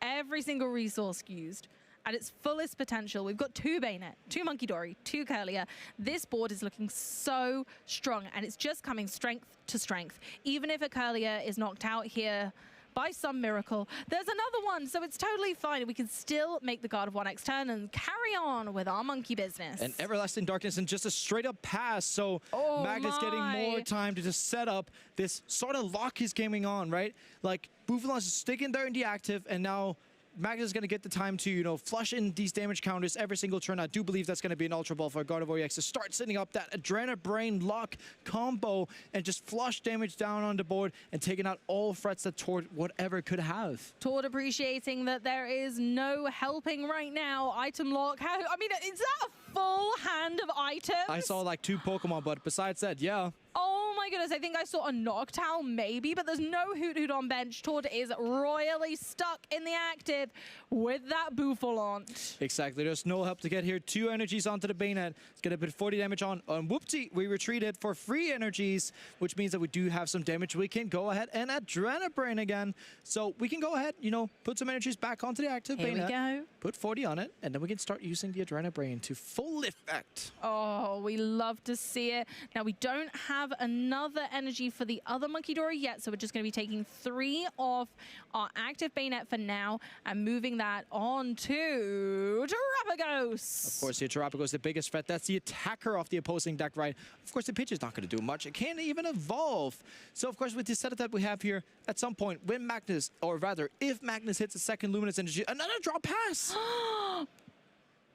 Every single resource used at its fullest potential. We've got 2 Bayonet, 2 Monkey Dory, 2 Curlier. This board is looking so strong, and it's just coming strength to strength. Even if a Curlier is knocked out here by some miracle, there's another one, so it's totally fine. We can still make the Gardevoir next turn and carry on with our monkey business. And Everlasting Darkness and just a straight up pass, so Magnus getting more time to just set up this sort of lock he's gaming on, right? Like, Buffalant is sticking there in the active, and now Magnus is going to get the time to, you know, flush in these damage counters every single turn. I do believe that's going to be an Ultra Ball for Gardevoir EX to start setting up that Adrenabrain lock combo and just flush damage down on the board and taking out all threats that Tord whatever could have. Tord appreciating that there is no helping right now. Item lock. I mean, is that a full hand of items? I saw like 2 Pokemon, but besides that, yeah. Oh my goodness, I think I saw a Noctowl maybe, but there's no Hoot Hoot on bench. Tord is royally stuck in the active with that Buffalant. Exactly, there's no help to get here. 2 energies onto the Bayonet. It's going to put 40 damage on. Whoopsie, we retreated for 3 energies, which means that we do have some damage. We can go ahead and Adrenabrain again. So we can go ahead, you know, put some energies back onto the active Bayonet. Here we go. Put 40 on it, and then we can start using the Adrenabrain to full effect. Oh, we love to see it. Now, we don't have another energy for the other Monkey Dory yet, so we're just going to be taking 3 off our active Bayonet for now and moving that on to Terapagos. Of course, the Terapagos is the biggest threat. That's the attacker of the opposing deck, right? Of course, the pitch is not going to do much. It can't even evolve. So, of course, with the setup that we have here, at some point, when Magnus, or rather, if Magnus hits a second Luminous Energy, another drop pass!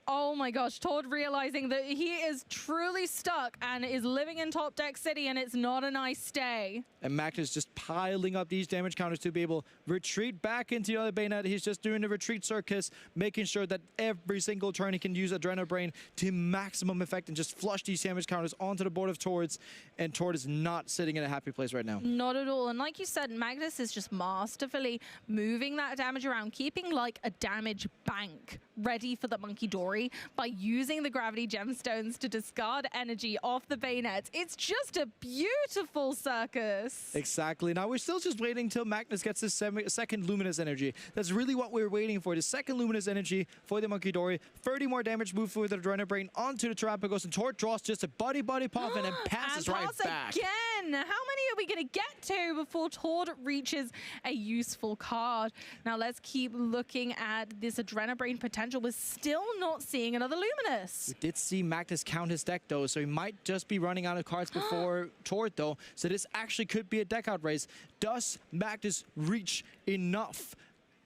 Oh my gosh, Tord realizing that he is truly stuck and is living in Top Deck City, and it's not a nice day. And Magnus just piling up these damage counters to be able to retreat back into the other Bayonet. He's just doing the retreat circus, making sure that every single turn he can use Adrenabrain to maximum effect and just flush these damage counters onto the board of Tord's. And Tord is not sitting in a happy place right now. Not at all. And like you said, Magnus is just masterfully moving that damage around, keeping like a damage bank ready for the Monkey Dory by using the Gravity Gemstones to discard energy off the Bayonets. It's just a beautiful circus. Exactly. Now we're still just waiting till Magnus gets his second Luminous Energy. That's really what we're waiting for. The second Luminous Energy for the Monkey Dory. 30 more damage move with the Adrenabrain onto the Terapagos, and Tord draws just a buddy pop and then passes right back. Again. How many are we going to get to before Tord reaches a useful card? Now let's keep looking at this Adrenabrain potential. We're still not seeing another Luminous. We did see Magnus count his deck though, so he might just be running out of cards before Tord though. So this actually could be a deck out race. Does Magnus reach enough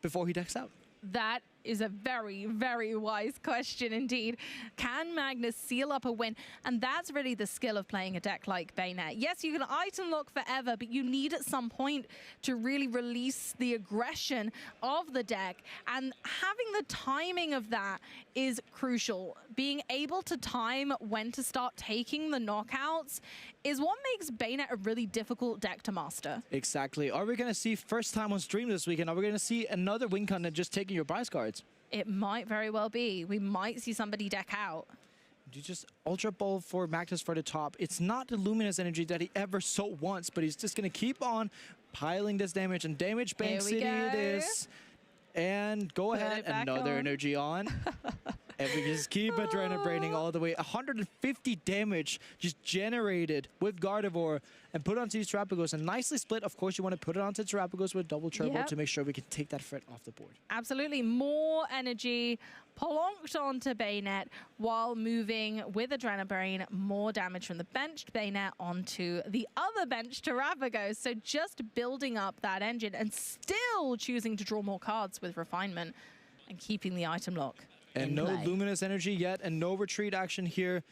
before he decks out? That is a very, very wise question indeed. Can Magnus seal up a win? And that's really the skill of playing a deck like Bayonet. Yes, you can item lock forever, but you need at some point to really release the aggression of the deck. And having the timing of that is crucial. Being able to time when to start taking the knockouts is what makes Bayonet a really difficult deck to master. Exactly. Are we going to see first time on stream this weekend? Are we going to see another win content just taking your prize cards? It might very well be. We might see somebody deck out. You just Ultra Ball for Magnus for the top. It's not the Luminous Energy that he ever so wants, but he's just going to keep on piling this damage, and Damage Bank City it is. And go ahead, another energy on. And we just keep Adrenaline Braining all the way. 150 damage just generated with Gardevoir and put onto these Terrapagos. And nicely split. Of course, you want to put it onto Terrapagos with double turbo to make sure we can take that threat off the board. Absolutely. More energy plonked onto Bayonet while moving with Adrenaline Brain. More damage from the benched Bayonet onto the other benched Terrapagos. So just building up that engine and still choosing to draw more cards with Refinement and keeping the item lock. And no Luminous Energy yet, and no retreat action here.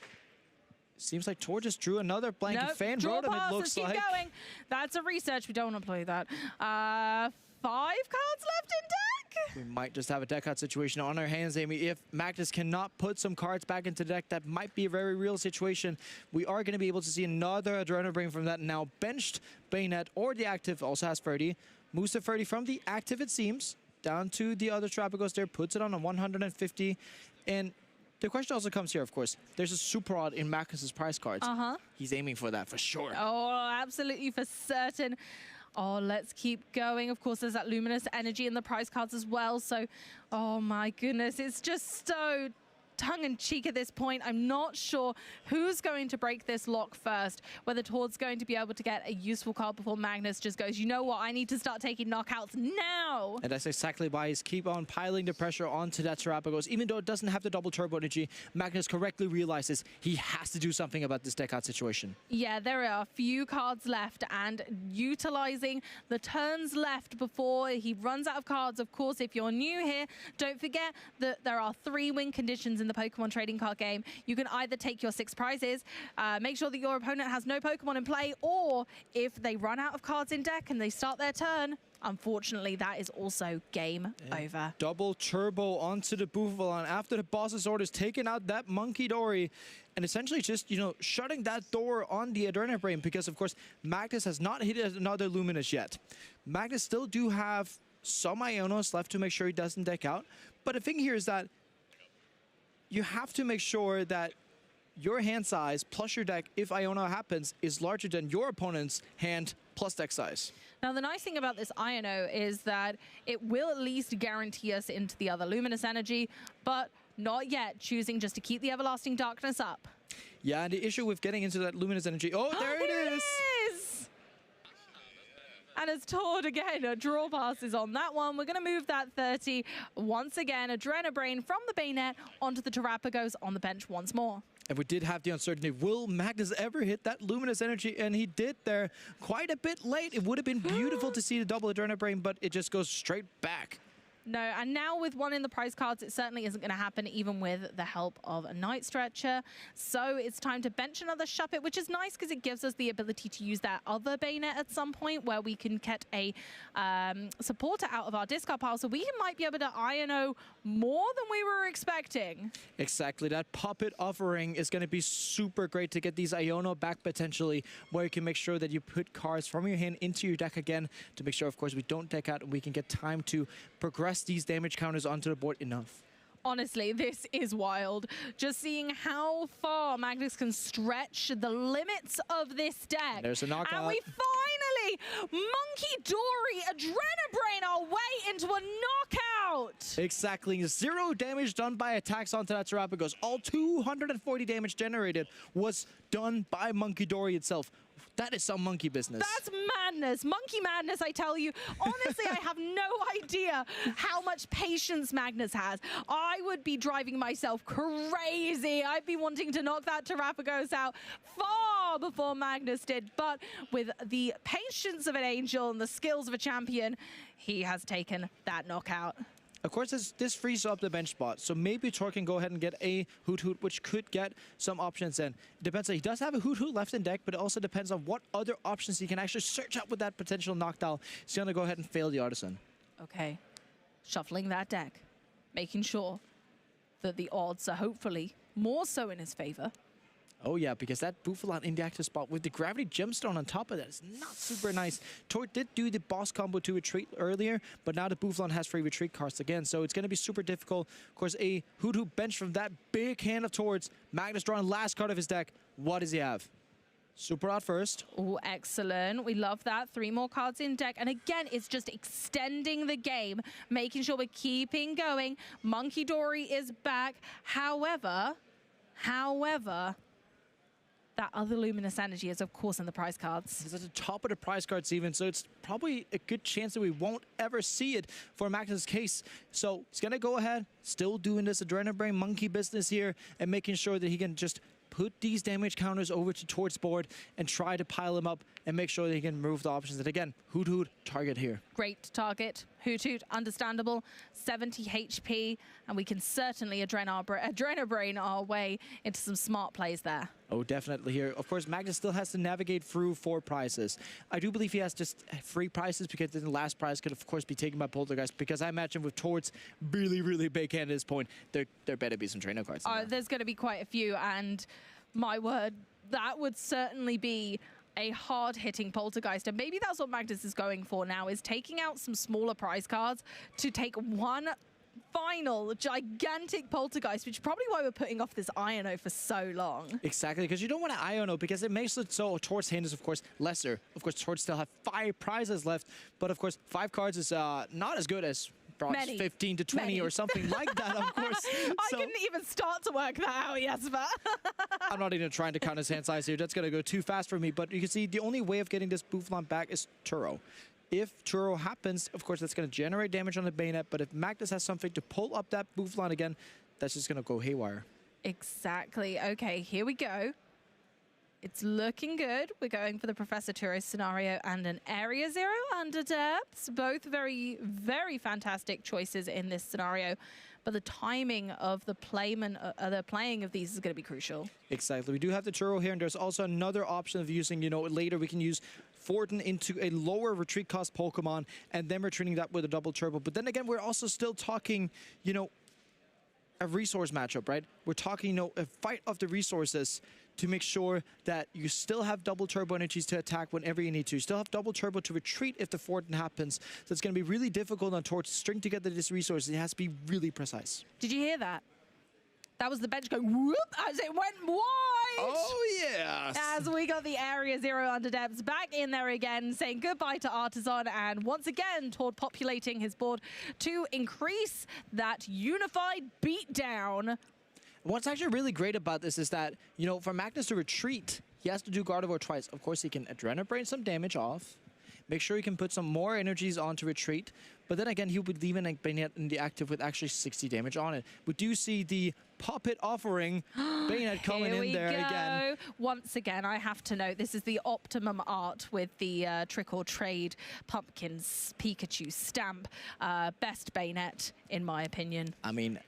Seems like Tor just drew another blanket fan rotom, it looks like. Going. That's a research. We don't want to play that. 5 cards left in deck. We might just have a deck out situation on our hands, Amy. If Magnus cannot put some cards back into the deck, that might be a very real situation. We are going to be able to see another Adrenaline Brain from that now benched Bayonet, or the active also has 30. Moves to 30 from the active, it seems. Down to the other Terrapagos there, puts it on a 150. And the question also comes here, of course. There's a Super Rod in Magnus's prize cards. He's aiming for that for sure. Oh, absolutely for certain. Oh, let's keep going. Of course, there's that Luminous Energy in the prize cards as well. So, oh my goodness, it's just so tongue-in-cheek at this point. I'm not sure who's going to break this lock first, whether Tord's going to be able to get a useful card before Magnus just goes, you know what, I need to start taking knockouts now. And that's exactly why he's keep on piling the pressure onto that Terrapagos. Even though it doesn't have the double turbo energy, Magnus correctly realizes he has to do something about this deck out situation. Yeah, there are a few cards left, and utilizing the turns left before he runs out of cards. Of course, if you're new here, don't forget that there are 3 win conditions in the Pokemon trading card game. You can either take your 6 prizes, make sure that your opponent has no Pokemon in play, or if they run out of cards in deck and they start their turn, unfortunately, that is also game over. Double turbo onto the Bufalon after the boss's orders, taking out that Monkey Dory, and essentially just, you know, shutting that door on the Adrenaline Brain, because, of course, Magnus has not hit another Luminous yet. Magnus still do have some Ionos left to make sure he doesn't deck out, but the thing here is that you have to make sure that your hand size plus your deck, if Iono happens, is larger than your opponent's hand plus deck size. Now, the nice thing about this Iono is that it will at least guarantee us into the other Luminous Energy, but not yet, choosing just to keep the Everlasting Darkness up. Yeah, and the issue with getting into that Luminous Energy... Oh, there it is! And as Tord again, a draw passes on that one. We're going to move that 30 once again. Adrenaline Brain from the Bayonet onto the Terrapagos on the bench once more. And we did have the uncertainty. Will Magnus ever hit that Luminous Energy? And he did there quite a bit late. It would have been beautiful to see the double Adrenaline Brain, but it just goes straight back. No, and now with 1 in the prize cards, it certainly isn't going to happen, even with the help of a Night Stretcher. So it's time to bench another Shuppet, which is nice because it gives us the ability to use that other Bayonet at some point where we can get a supporter out of our discard pile. So we might be able to Iono more than we were expecting. Exactly. That Puppet offering is going to be super great to get these Iono back potentially, where you can make sure that you put cards from your hand into your deck again to make sure, of course, we don't deck out and we can get time to progress these damage counters onto the board enough. Honestly, this is wild. Just seeing how far Magnus can stretch the limits of this deck. There's a knockout. And we finally, Monkey Dory, Adrenaline Brain our way into a knockout. Exactly. 0 damage done by attacks onto that Terrapagos. All 240 damage generated was done by Monkey Dory itself. That is some monkey business. That's madness. Monkey madness, I tell you. Honestly, I have no idea how much patience Magnus has. I would be driving myself crazy. I'd be wanting to knock that Terrapagos out far before Magnus did. But with the patience of an angel and the skills of a champion, he has taken that knockout. Of course, this frees up the bench spot, so maybe Tor can go ahead and get a Hoot Hoot, which could get some options in. It depends. He does have a Hoot Hoot left in deck, but it also depends on what other options he can actually search out with that potential knockdown. He's going to go ahead and fail the Artisan. Okay, shuffling that deck, making sure that the odds are hopefully more so in his favor. Oh yeah, because that Buffalon in the active spot with the Gravity Gemstone on top of that is not super nice. Tor did do the boss combo to retreat earlier, but now the Buffalon has free retreat cards again, so it's going to be super difficult. Of course, a Hoot Hoot bench from that big hand of Tor's. Magnus drawing last card of his deck. What does he have? Super Rod first. Oh, excellent. We love that. 3 more cards in deck. And again, it's just extending the game, making sure we're keeping going. Monkey Dory is back. However, that other Luminous Energy is, of course, in the prize cards. It's at the top of the prize cards even, so it's probably a good chance that we won't ever see it for Magnus' case. So he's going to go ahead, still doing this Adrenaline Brain monkey business here, and making sure that he can just put these damage counters over to Tor's board and try to pile them up and make sure that he can move the options. And again, Hoot Hoot, target here. Great target. Hoot Hoot, understandable. 70 HP, and we can certainly Adrenabrain our way into some smart plays there. Oh, definitely here. Of course, Magnus still has to navigate through 4 prizes. I do believe he has just 3 prizes because the last prize could, of course, be taken by Poltergeist, because I imagine with Tor's really, really big hand at this point, there better be some trainer cards. There's going to be quite a few, and my word, that would certainly be a hard-hitting Poltergeist, and maybe that's what Magnus is going for now, is taking out some smaller prize cards to take one final gigantic Poltergeist, which is probably why we're putting off this Iono for so long. Exactly, because you don't want to Iono, because it makes it so Tor's hand is, of course, lesser. Of course, Tor still have 5 prizes left, but of course, 5 cards is not as good as 15 to 20 or something like that, of course. I couldn't even start to work that out, Jesper. I'm not even trying to count his hand size here. That's going to go too fast for me. But you can see the only way of getting this Buffalon back is Turo. If Turo happens, of course, that's going to generate damage on the Bayonet. But if Magnus has something to pull up that Buffalon again, that's just going to go haywire. Exactly. Okay, here we go. It's looking good. We're going for the Professor Turo scenario and an Area 0 under depths. Both very, very fantastic choices in this scenario. But the timing of the playing of these is going to be crucial. Exactly. We do have the Turo here, and there's also another option of using, later we can use Fortin into a lower retreat cost Pokemon, and then retreating that with a double turbo. But then again, we're also still talking, a resource matchup, right? We're talking, a fight of the resources to make sure that you still have double turbo energies to attack whenever you need to. You still have double turbo to retreat if the Fortin happens. So it's going to be really difficult on Tor to string together this resource. It has to be really precise. Did you hear that? That was the bench going whoop as it went wide. Oh, yeah. As we got the Area 0 under depths back in there again, saying goodbye to Artisan, and once again, Tord populating his board to increase that unified beatdown. What's actually really great about this is that, for Magnus to retreat, he has to do Gardevoir twice. Of course, he can Adrenaline Brain some damage off, make sure he can put some more energies on to retreat, but then again, he would leave an Bayonet in the active with actually 60 damage on it. We do see the Puppet offering Bayonet coming in there again. Once again, I have to note, this is the optimum art with the Trick or Trade Pumpkins Pikachu stamp. Best Bayonet, in my opinion. I mean,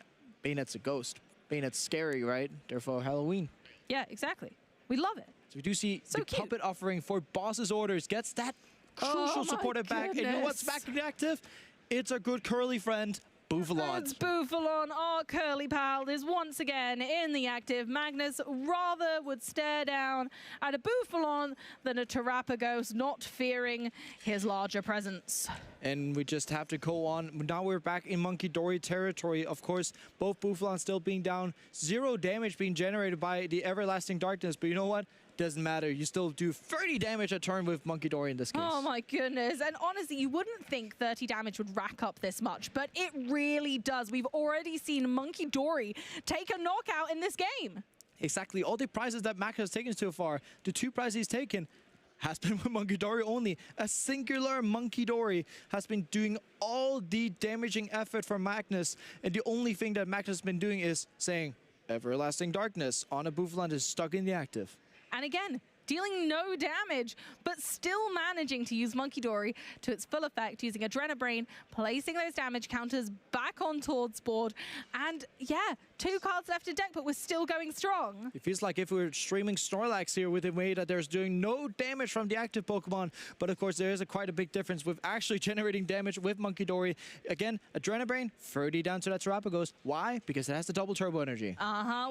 Bayonet's a ghost. Bayonet's scary, right? Therefore, Halloween. Yeah, exactly. We love it. So we do see so the cute. Puppet offering for Boss's Orders gets that crucial supporter back. And you know what's back in active? It's a good curly friend, Buffalon. It's Buffalon, our curly pal, is once again in the active. Magnus rather would stare down at a Buffalon than a Terrapagos, not fearing his larger presence. And we just have to go on. Now we're back in Monkey Dory territory. Of course, both Buffalon still being down. 0 damage being generated by the Everlasting Darkness. But you know what? Doesn't matter. You still do 30 damage a turn with Monkey Dory in this case. Oh my goodness. And honestly, you wouldn't think 30 damage would rack up this much, but it really does. We've already seen Monkey Dory take a knockout in this game. Exactly. All the prizes that Mac has taken so far, the 2 prizes he's taken, has been with Monkey Dory only. A singular Monkey Dory has been doing all the damaging effort for Magnus, and the only thing that Magnus has been doing is saying, Everlasting Darkness on a Buffalon is stuck in the active. And again, dealing no damage, but still managing to use Monkey Dory to its full effect, using Adrenabrain, placing those damage counters back on Tord's board. And yeah, 2 cards left in deck, but we're still going strong. It feels like if we were streaming Snorlax here with the way that there's doing no damage from the active Pokemon, but of course there is quite a big difference with actually generating damage with Monkey Dory. Again, Adrenabrain, 30 down to that Terapagos. Why? Because it has the double turbo energy.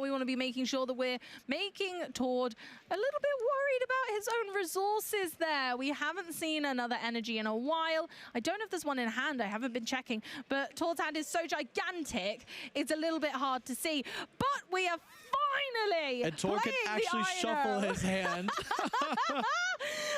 We want to be making sure that we're making Tord a little bit worried about his own resources there. We haven't seen another energy in a while. I don't know if there's one in hand. I haven't been checking, but Tord's hand is so gigantic, it's a little bit hard to see. But we are finally and Tord can actually shuffle his hand.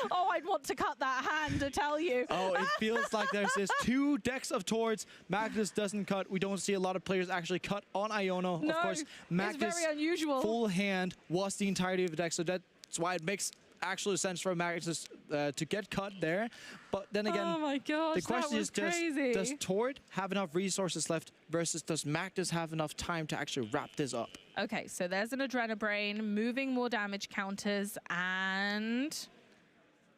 Oh, I'd want to cut that hand, I tell you. Oh, it feels like there's 2 decks of Tords. Magnus doesn't cut. We don't see a lot of players actually cut on Iono. No, of course, Magnus' very unusual. full hand was the entirety of the deck, so that's why it makes actual sense for Magnus to get cut there. But then again, oh my gosh, the question is, does Tord have enough resources left versus does Magnus have enough time to actually wrap this up? Okay, so there's an Adrenabrain, moving more damage counters, and...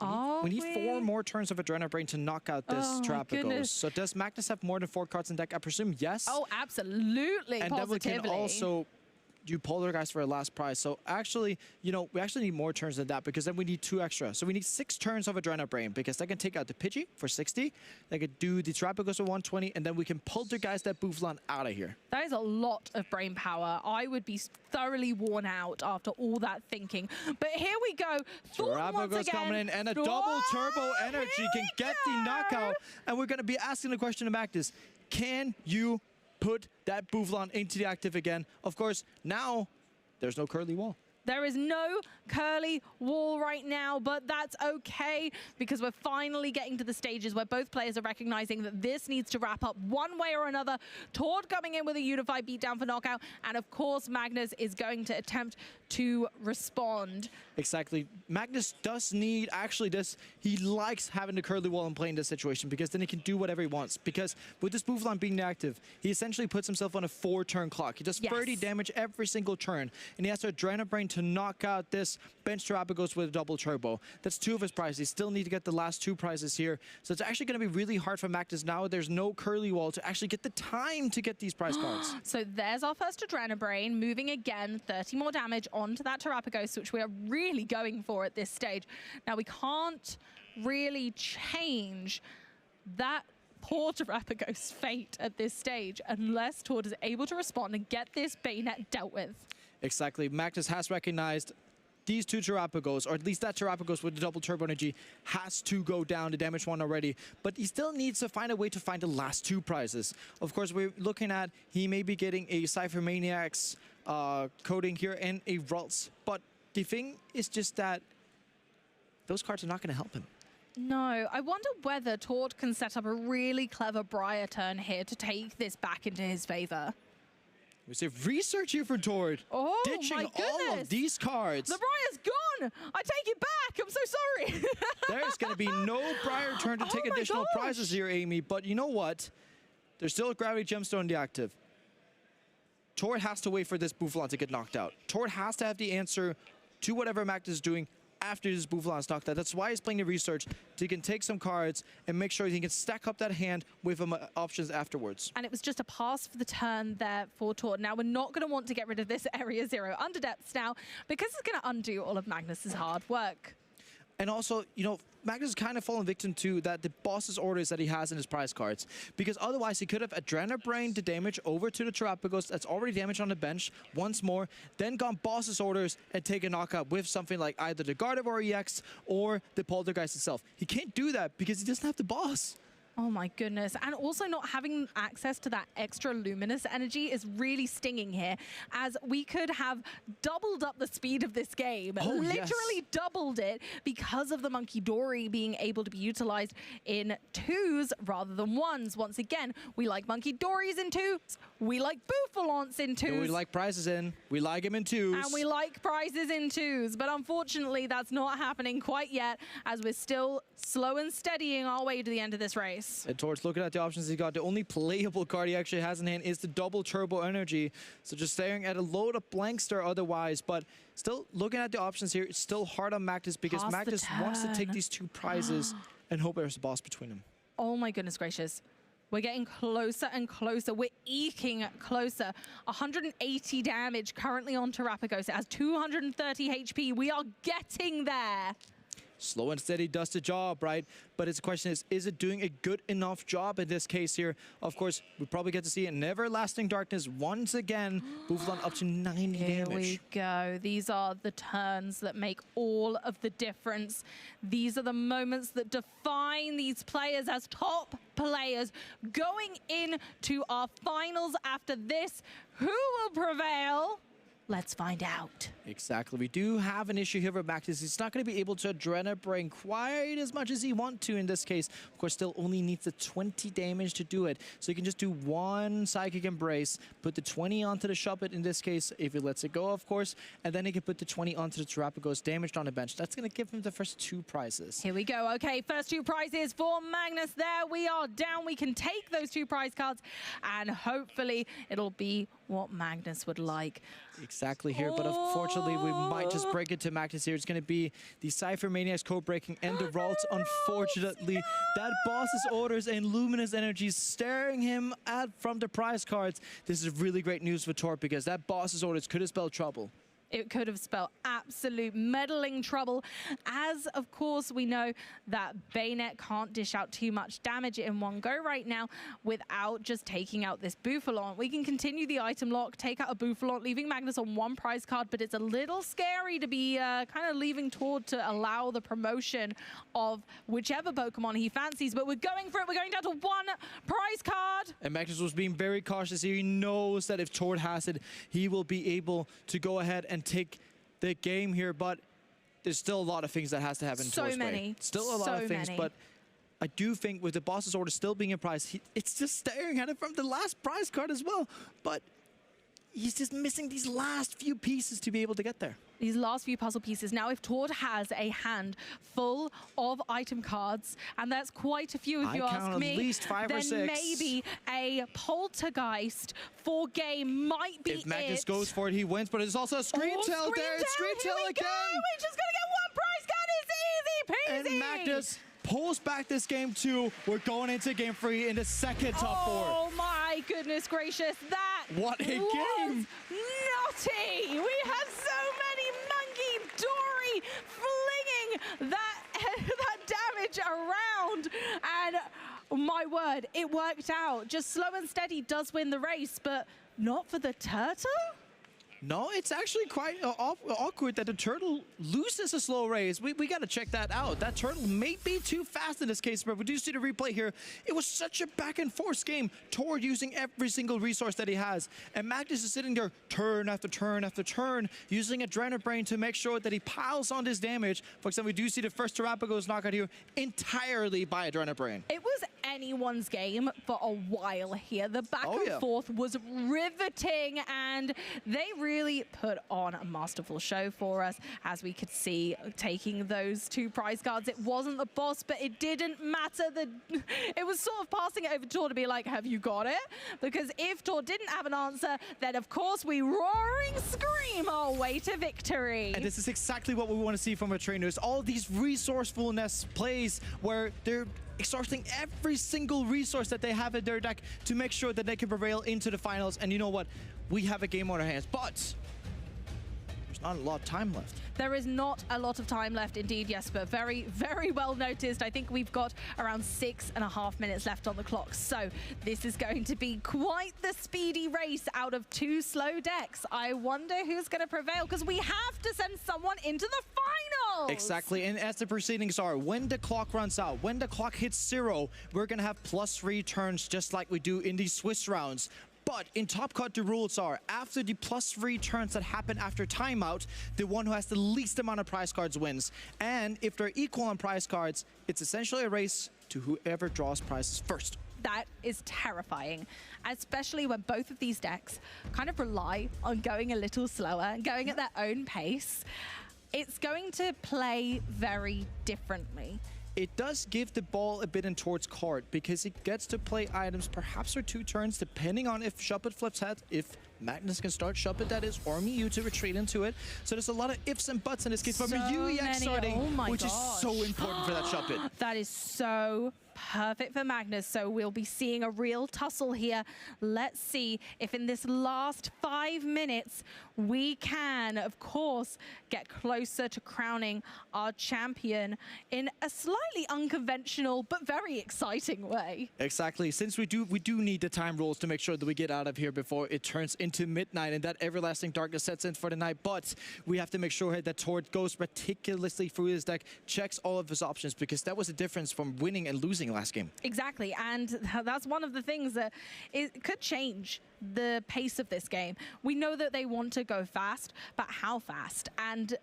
We need 4 more turns of Adrenabrain to knock out this Terapagos. So does Magnus have more than 4 cards in deck? I presume yes. Oh, absolutely, and then we can also do Poltergeist for a last prize. So actually, you know, we actually need more turns than that because then we need 2 extra. So we need 6 turns of Adrenabrain because they can take out the Pidgey for 60. They could do the Terapagos for 120, and then we can Poltergeist that Bouffalant out of here. That is a lot of brain power. I would be thoroughly worn out after all that thinking. But here we go. Terapagos coming in, and a double turbo energy can get the knockout. And we're going to be asking the question to Magnus, can you put that Bouffalant into the active again? Of course, now there's no curly wall. There is no curly wall right now, but that's okay because we're finally getting to the stages where both players are recognizing that this needs to wrap up one way or another. Tord coming in with a unified beatdown for knockout, and of course Magnus is going to attempt to respond. Exactly. Magnus does need actually this. He likes having the curly wall and playing this situation because then he can do whatever he wants. Because with this Bouffalant being active, he essentially puts himself on a 4-turn clock. He does 30 damage every single turn, and he has to Adrenabrain to knock out this bench Terapagos with a double turbo. That's 2 of his prizes. He still need to get the last 2 prizes here. So it's actually going to be really hard for Magnus now. There's no curly wall to actually get the time to get these prize cards. So there's our first Adrenabrain, moving again 30 more damage onto that Terapagos, which we are really going for at this stage. Now we can't really change that poor Terapagos' fate at this stage unless Tord is able to respond and get this Bayonet dealt with. Exactly. Magnus has recognized these 2 Terapagos, or at least that Terapagos with the double turbo energy, has to go down, the damage one already. But he still needs to find a way to find the last 2 prizes. Of course, we're looking at he may be getting a Cypher Maniacs coding here and a Ralts. But the thing is just that those cards are not going to help him. No, I wonder whether Tord can set up a really clever Briar turn here to take this back into his favor. We see research here for Tord. Oh, ditching my goodness. all of these cards. The Briar's gone. I take it back. I'm so sorry. There's going to be no Briar turn to take additional prizes here, Amy. But you know what? There's still a Gravity Gemstone in the active. Tord has to wait for this Bouffalant to get knocked out. Tord has to have the answer to whatever Magnus is doing after this Bouffalant's knocked out. That's why he's playing the research, so he can take some cards and make sure he can stack up that hand with options afterwards. And it was just a pass for the turn there for Tord. Now, we're not going to want to get rid of this Area 0 under depths now because it's going to undo all of Magnus's hard work. And also, you know, Magnus has kind of fallen victim to that the boss's orders that he has in his prize cards. Because otherwise, he could have Adrenabrained the damage over to the Terapagos that's already damaged on the bench once more, then gone boss's orders and take a knockout with something like either the Gardevoir EX or the Poltergeist itself. He can't do that because he doesn't have the boss. Oh my goodness. And also not having access to that extra luminous energy is really stinging here, as we could have doubled up the speed of this game. Literally doubled it because of the Monkey Dory being able to be utilized in 2s rather than 1s. Once again, we like Monkey Dories in 2s. We like Bouffalants in 2s. And we like prizes in. We like him in 2s. And we like prizes in 2s. But unfortunately, that's not happening quite yet, as we're still slow and steadying our way to the end of this race. And Tort's looking at the options he's got. The only playable card he actually has in hand is the double turbo energy. So just staring at a load of blanks there otherwise. But still looking at the options here, it's still hard on Magnus because Pass the Magnus wants to take turn. these 2 prizes and hope there's a boss between them. Oh my goodness gracious. We're getting closer and closer. We're eking closer. 180 damage currently on Terrapagos. It has 230 HP. We are getting there. Slow and steady does the job, right? But its question is it doing a good enough job in this case here? Of course, we probably get to see an everlasting darkness once again. Bouffalon up to 90 Here damage. we go. These are the turns that make all of the difference. These are the moments that define these players as top players. Going into our finals after this, who will prevail? Let's find out. Exactly. We do have an issue here with Magnus. He's not going to be able to Adrenaline Brain quite as much as he wants to in this case. Of course, still only needs the 20 damage to do it. So he can just do 1 Psychic Embrace, put the 20 onto the Shuppet in this case, if he lets it go, of course, and then he can put the 20 onto the Terrapagos damaged on the bench. That's going to give him the first 2 prizes. Here we go. Okay, first 2 prizes for Magnus. There we are down. We can take those 2 prize cards, and hopefully it'll be what Magnus would like. Exactly here, but unfortunately we might just break it to Magnus here. It's going to be the Cypher Maniacs code breaking and the Ralts. Unfortunately, that boss's orders and luminous energies staring him at from the prize cards. This is really great news for Tor because that boss's orders could have spelled trouble. It could have spelled absolute meddling trouble, as of course we know that Bayonet can't dish out too much damage in one go right now without just taking out this Bouffalon. We can continue the item lock, take out a Bouffalon, leaving Magnus on 1 prize card, but it's a little scary to be kind of leaving Tord to allow the promotion of whichever Pokemon he fancies, but we're going for it. We're going down to 1 prize card. And Magnus was being very cautious here. He knows that if Tord has it, he will be able to go ahead and take the game here, but there's still a lot of things that has to happen. So many. Still a lot of things, but I do think with the boss's order still being a prize, it's just staring at it from the last prize card as well. But he's just missing these last few pieces to be able to get there. These last few puzzle pieces. Now, if Tord has a hand full of item cards, and that's quite a few if you ask me, at least 5 or 6. Then maybe a Poltergeist for game might be If Magnus goes for it, he wins, but there's also a Scream Tail there. It's Scream Tail again. We're just going to get 1 prize card. It's easy peasy. And Magnus pulls back this game too. We're going into game 3 in the second top 4. Oh my goodness gracious. That what a game. Naughty. We had so many Monkey Dory flinging that damage around, and my word, it worked out. Just slow and steady does win the race, but not for the turtle. No, it's actually quite awkward that the turtle loses a slow race. We got to check that out. That turtle may be too fast in this case, but we do see the replay here. It was such a back and forth game. Tor using every single resource that he has. And Magnus is sitting there turn after turn after turn, using Adrenaline Brain to make sure that he piles on this damage. For example, we do see the first Terrapagos knockout here entirely by Adrenaline Brain. It was anyone's game for a while here. The back and forth was riveting, and they really put on a masterful show for us, as we could see taking those 2 prize cards. It wasn't the boss, but it didn't matter. It was sort of passing it over to Tor to be like, have you got it? Because if Tor didn't have an answer, then of course we roaring scream our way to victory. And this is exactly what we want to see from our trainers. All these resourcefulness plays where they're exhausting every single resource that they have in their deck to make sure that they can prevail into the finals. And you know what? We have a game on our hands, but there's not a lot of time left. There is not a lot of time left indeed, Jesper. Very, very well noticed. I think we've got around 6.5 minutes left on the clock. So this is going to be quite the speedy race out of 2 slow decks. I wonder who's going to prevail, because we have to send someone into the finals. Exactly, and as the proceedings are, when the clock runs out, when the clock hits 0, we're going to have +3 turns just like we do in these Swiss rounds. But in Top Cut, the rules are, after the +3 turns that happen after timeout, the one who has the least amount of prize cards wins. And if they're equal on prize cards, it's essentially a race to whoever draws prizes first. That is terrifying, especially when both of these decks kind of rely on going a little slower, going at their own pace. It's going to play very differently. It does give the ball a bit in towards card because it gets to play items perhaps for 2 turns, depending on if Shuppet flips head, if Magnus can start Shuppet, that is, or Miyu to retreat into it. So there's a lot of ifs and buts in this case, but Miyu EX starting, which is so important for that Shuppet. That is so perfect for Magnus, so we'll be seeing a real tussle here. Let's see if in this last 5 minutes we can, of course, get closer to crowning our champion in a slightly unconventional but very exciting way. Exactly. Since we do need the time rules to make sure that we get out of here before it turns into midnight and that everlasting darkness sets in for the night. But we have to make sure that Tord goes meticulously through his deck, checks all of his options, because that was the difference from winning and losing last game. Exactly, and that's one of the things that it could change the pace of this game. We know that they want to go fast, but how fast? And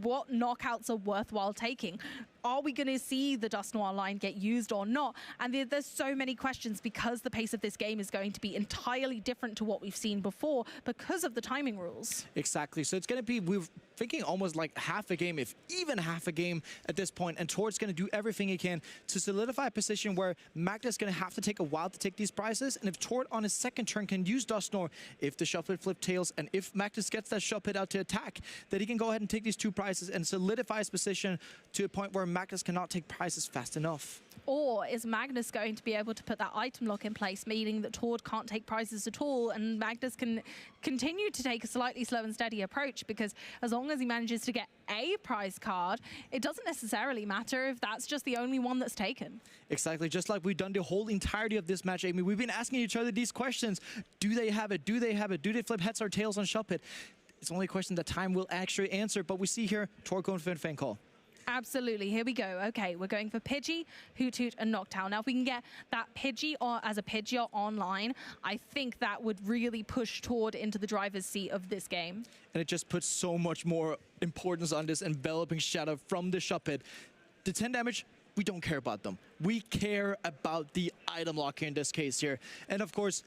what knockouts are worthwhile taking? Are we going to see the Dust Noir line get used or not? And there's so many questions because the pace of this game is going to be entirely different to what we've seen before because of the timing rules. Exactly. So it's going to be, we're thinking almost like half a game, if even half a game at this point, and Tord's going to do everything he can to solidify a position where Magnus is going to have to take a while to take these prizes. And if Tord on his second turn can use Dust Noir, if the Shufflet flip tails, and if Magnus gets that Shufflet out to attack, that he can go ahead and take these 2 prizes and solidify his position to a point where Magnus cannot take prizes fast enough. Or is Magnus going to be able to put that item lock in place, meaning that Tord can't take prizes at all, and Magnus can continue to take a slightly slow and steady approach, because as long as he manages to get a prize card, it doesn't necessarily matter if that's just the only one that's taken. Exactly, just like we've done the whole entirety of this match, Amy. We've been asking each other these questions. Do they have it? Do they have it? Do they flip heads or tails on Shuppet? It's only a question that time will actually answer, but we see here Tord going for a fan call. Absolutely. Here we go. Okay, we're going for Pidgey, Hoothoot, and Noctowl. Now, if we can get that Pidgey as a Pidgeot online, I think that would really push Tord into the driver's seat of this game. And it just puts so much more importance on this enveloping shadow from the Shuppet. The 10 damage, we don't care about them. We care about the item lock in this case here. And of course,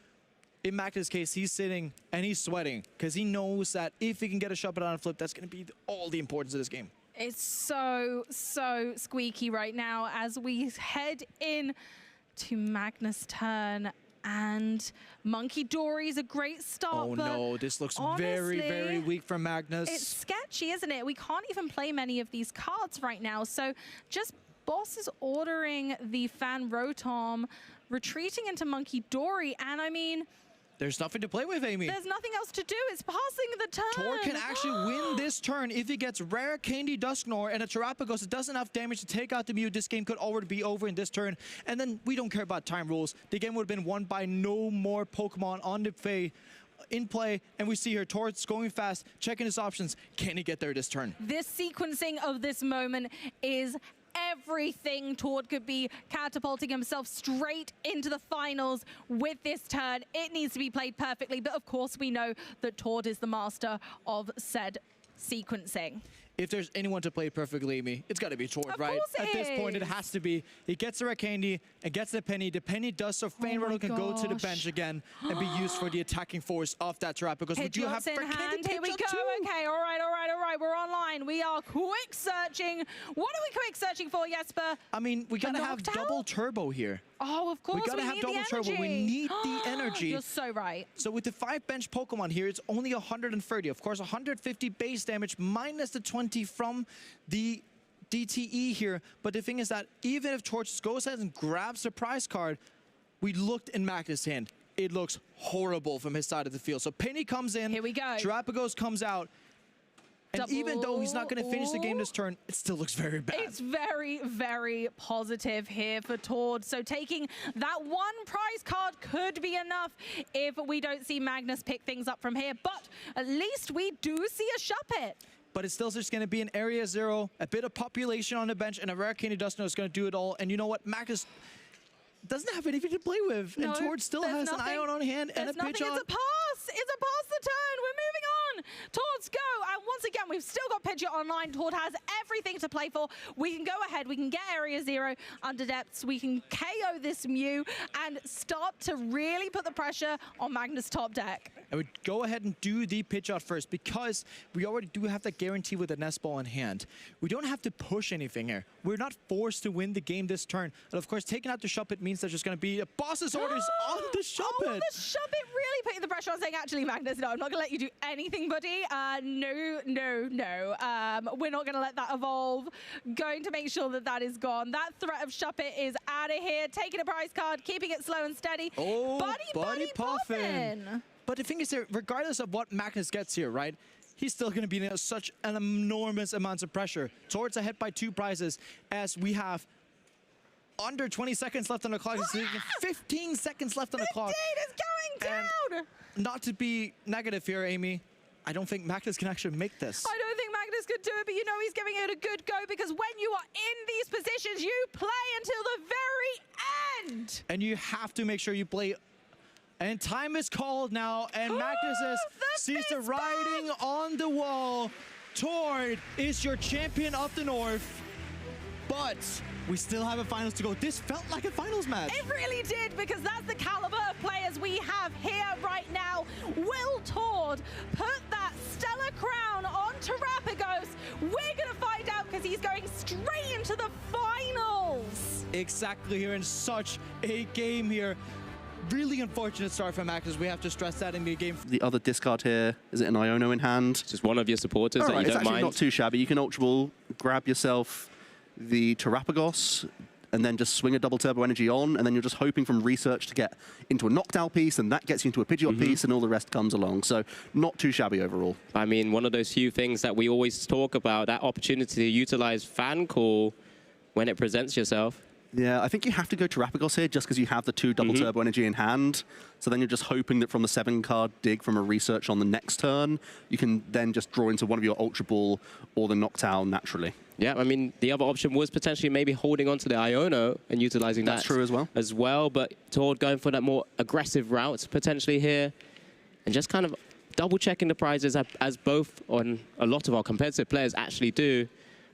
in Magnus' case, he's sitting and he's sweating because he knows that if he can get a Shuppet on a flip, that's going to be all the importance of this game. It's so squeaky right now as we head in to Magnus' turn. And Monkey Dory's a great start. Oh no, this looks honestly, very weak for Magnus. It's sketchy, isn't it? We can't even play many of these cards right now. So just Boss is ordering the Fan Rotom, retreating into Monkey Dory. And I mean, there's nothing to play with, Amy. There's nothing else to do. It's passing the turn. Tord can actually win this turn if he gets Rare Candy Dusknoir and a Terapagos. It does enough damage to take out the Mew. This game could already be over in this turn. And then we don't care about time rules. The game would have been won by no more Pokemon on the Fae in play. And we see here Tord's going fast, checking his options. Can he get there this turn? This sequencing of this moment is everything. Tord could be catapulting himself straight into the finals with this turn. It needs to be played perfectly, but of course we know that Tord is the master of said sequencing. If there's anyone to play perfectly, Amy, it's got to be Tord, right? At this point, it has to be. He gets the Red Candy and gets the Penny. The Penny does so Fan Rotom can go to the bench again and be used for the attacking force of that trap, because we do have in hand. Here we go. Okay, all right. We're online. We are quick searching. What are we quick searching for, Jesper? I mean, we gotta have double turbo here. Oh, of course, we gotta have double turbo. We need the energy. You're so right. So with the 5 bench Pokemon here, it's only 130. Of course, 150 base damage minus the 20 from the DTE here. But the thing is that even if Torch goes ahead and grabs the prize card, we looked in Magnus' hand. It looks horrible from his side of the field. So Penny comes in. Here we go. Terapagos comes out. And even though he's not going to finish the game this turn, it still looks very bad. It's very positive here for Tord. So taking that one prize card could be enough if we don't see Magnus pick things up from here. But at least we do see a Shuppet. But it's still just going to be an Area 0, a bit of population on the bench, and a Rare Candy Dusknoir is going to do it all. And you know what? Magnus doesn't have anything to play with. No, and Tord still has an Ion on hand and a pitch on. It's a pass. It's a pass the turn. We're moving on. Tord's go. And once again, we've still got Pidgeot online. Tord has everything to play for. We can go ahead. We can get Area 0 under depths. We can KO this Mew and start to really put the pressure on Magnus top deck. And we go ahead and do the Pidgeot first because we already do have that guarantee with the Nest Ball in hand. We don't have to push anything here. We're not forced to win the game this turn. And of course, taking out the Shuppet means there's just going to be a boss's orders on the Shuppet. Oh, the Shuppet really putting the pressure on, saying, actually, Magnus, no, I'm not going to let you do anything, buddy. No. We're not going to let that evolve. Going to make sure that that is gone. That threat of Shuppet is out of here. Taking a prize card, keeping it slow and steady. Oh, Buddy Poffin. But the thing is, regardless of what Magnus gets here, right, he's still going to be in such an enormous amount of pressure. Tord's ahead by 2 prizes as we have under 20 seconds left on the clock. 15 seconds left on the clock. It's going down. And not to be negative here, Amy, I don't think Magnus can actually make this. I don't think Magnus could do it, but you know he's giving it a good go because when you are in these positions, you play until the very end. And you have to make sure you play. And time is called now, and Magnus sees the writing on the wall. Tord is your champion of the North, but we still have a finals to go. This felt like a finals match. It really did, because that's the caliber of players we have here right now. Will Tord put that stellar crown on Terrapagos? We're going to find out because he's going straight into the finals. Exactly, here in such a game here. Really unfortunate start for Magnus. We have to stress that in the game. The other discard here, is it an Iono in hand? Just one of your supporters that you don't it's actually mind. not too shabby. You can Ultra Ball, grab yourself the Terrapagos, and then just swing a double turbo energy on, and then you're just hoping from research to get into a knocked-out piece, and that gets you into a Pidgeot piece, and all the rest comes along. So not too shabby overall. I mean, one of those few things that we always talk about, that opportunity to utilize Fan Call when it presents yourself. Yeah, I think you have to go Terrapagos here just because you have the 2 double turbo energy in hand. So then you're just hoping that from the 7-card dig from a research on the next turn, you can then just draw into one of your Ultra Ball or the Noctowl naturally. Yeah, I mean, the other option was potentially maybe holding on to the Iono and utilizing that. That's true as well. But Tord going for that more aggressive route potentially here and just kind of double-checking the prizes as both on a lot of our competitive players actually do.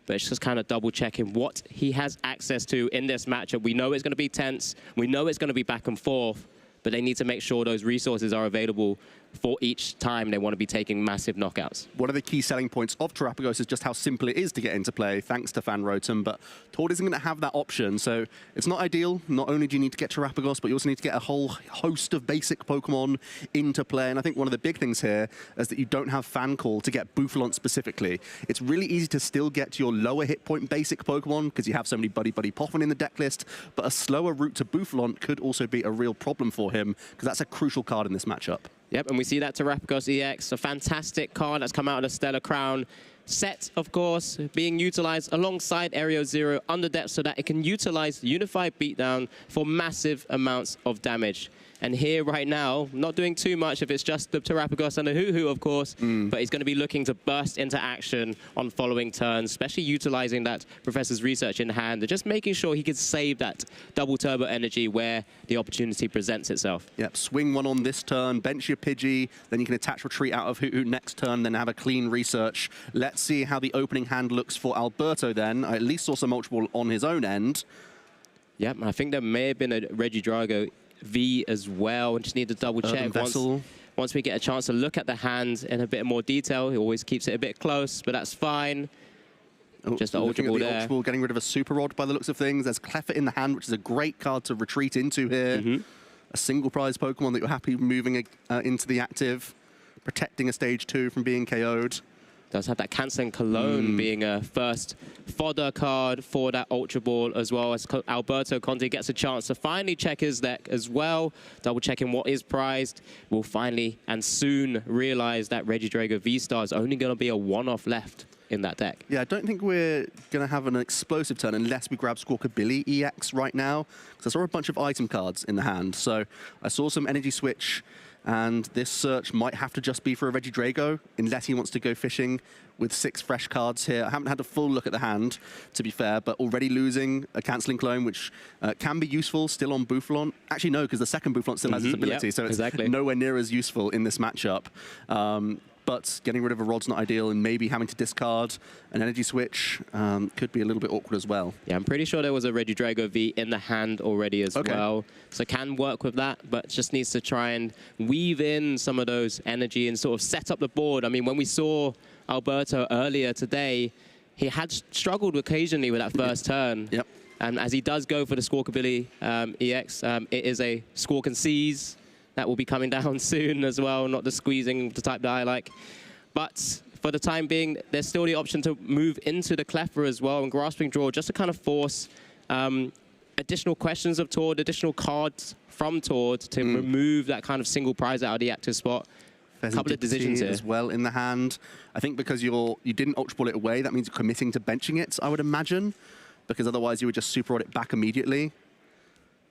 But it's just kind of double-checking what he has access to in this matchup. We know it's going to be tense. We know it's going to be back and forth. But they need to make sure those resources are available for each time they want to be taking massive knockouts. One of the key selling points of Terrapagos is just how simple it is to get into play, thanks to Fan Rotom, but Tord isn't going to have that option, so it's not ideal. Not only do you need to get Terrapagos, but you also need to get a whole host of basic Pokemon into play, and I think one of the big things here is that you don't have Fan Call to get Bouffalant specifically. It's really easy to still get your lower hit point basic Pokemon, because you have so many Buddy Poffin in the deck list, but a slower route to Bouffalant could also be a real problem for him, because that's a crucial card in this matchup. Yep, and we see that Terrapagos EX, a fantastic card that's come out of the Stellar Crown set, of course, being utilized alongside Area 0 under depth so that it can utilize Unified Beatdown for massive amounts of damage. And here right now, not doing too much if it's just the Terrapagos and the Hoo-Hoo, of course, but he's going to be looking to burst into action on following turns, especially utilizing that Professor's Research in hand, and just making sure he can save that double turbo energy where the opportunity presents itself. Yep, swing one on this turn, bench your Pidgey, then you can attach retreat out of Hoo-Hoo next turn, then have a clean research. Let's see how the opening hand looks for Alberto then. I at least saw some Ultra Ball on his own end. Yep, I think there may have been a Regidrago V as well, and just need to double check once we get a chance to look at the hand in a bit more detail. He always keeps it a bit close, but that's fine. Just an Ultra Ball there. Ultra Ball, getting rid of a Super Rod by the looks of things. There's Cleffa in the hand, which is a great card to retreat into here. A single prize Pokemon that you're happy moving into the active, protecting a stage 2 from being KO'd. Does have that Canceling Cologne being a first fodder card for that Ultra Ball, as well as Alberto Conti gets a chance to finally check his deck as well, double checking what is prized. We'll finally and soon realize that Regidrago V-Star is only going to be a one-off left in that deck. Yeah, I don't think we're going to have an explosive turn unless we grab Squawkabilly EX right now, because I saw a bunch of item cards in the hand. So I saw some Energy Switch, and this search might have to just be for a Regidrago, unless he wants to go fishing with 6 fresh cards here. I haven't had a full look at the hand, to be fair, but already losing a Cancelling Clone, which can be useful still on Bouffalant. Actually, no, because the second Bouffalant still has its ability, so it's nowhere near as useful in this matchup. but getting rid of a rod's not ideal, and maybe having to discard an energy switch could be a little bit awkward as well. Yeah, I'm pretty sure there was a Regidrago V in the hand already as well. So can work with that, but just needs to try and weave in some of those energy and sort of set up the board. I mean, when we saw Alberto earlier today, he had struggled occasionally with that first turn. Yep. And as he does go for the Squawkabilly EX, it is a Squawk and Seize. That will be coming down soon as well, not the squeezing the type that I like. But for the time being, there's still the option to move into the Cleffer as well and Grasping Draw, just to kind of force additional questions of Tord, additional cards from Tord to remove that kind of single prize out of the active spot. A couple of decisions here as well in the hand. I think because you didn't Ultra Ball it away, that means you're committing to benching it, I would imagine, because otherwise you would just Super Rod it back immediately.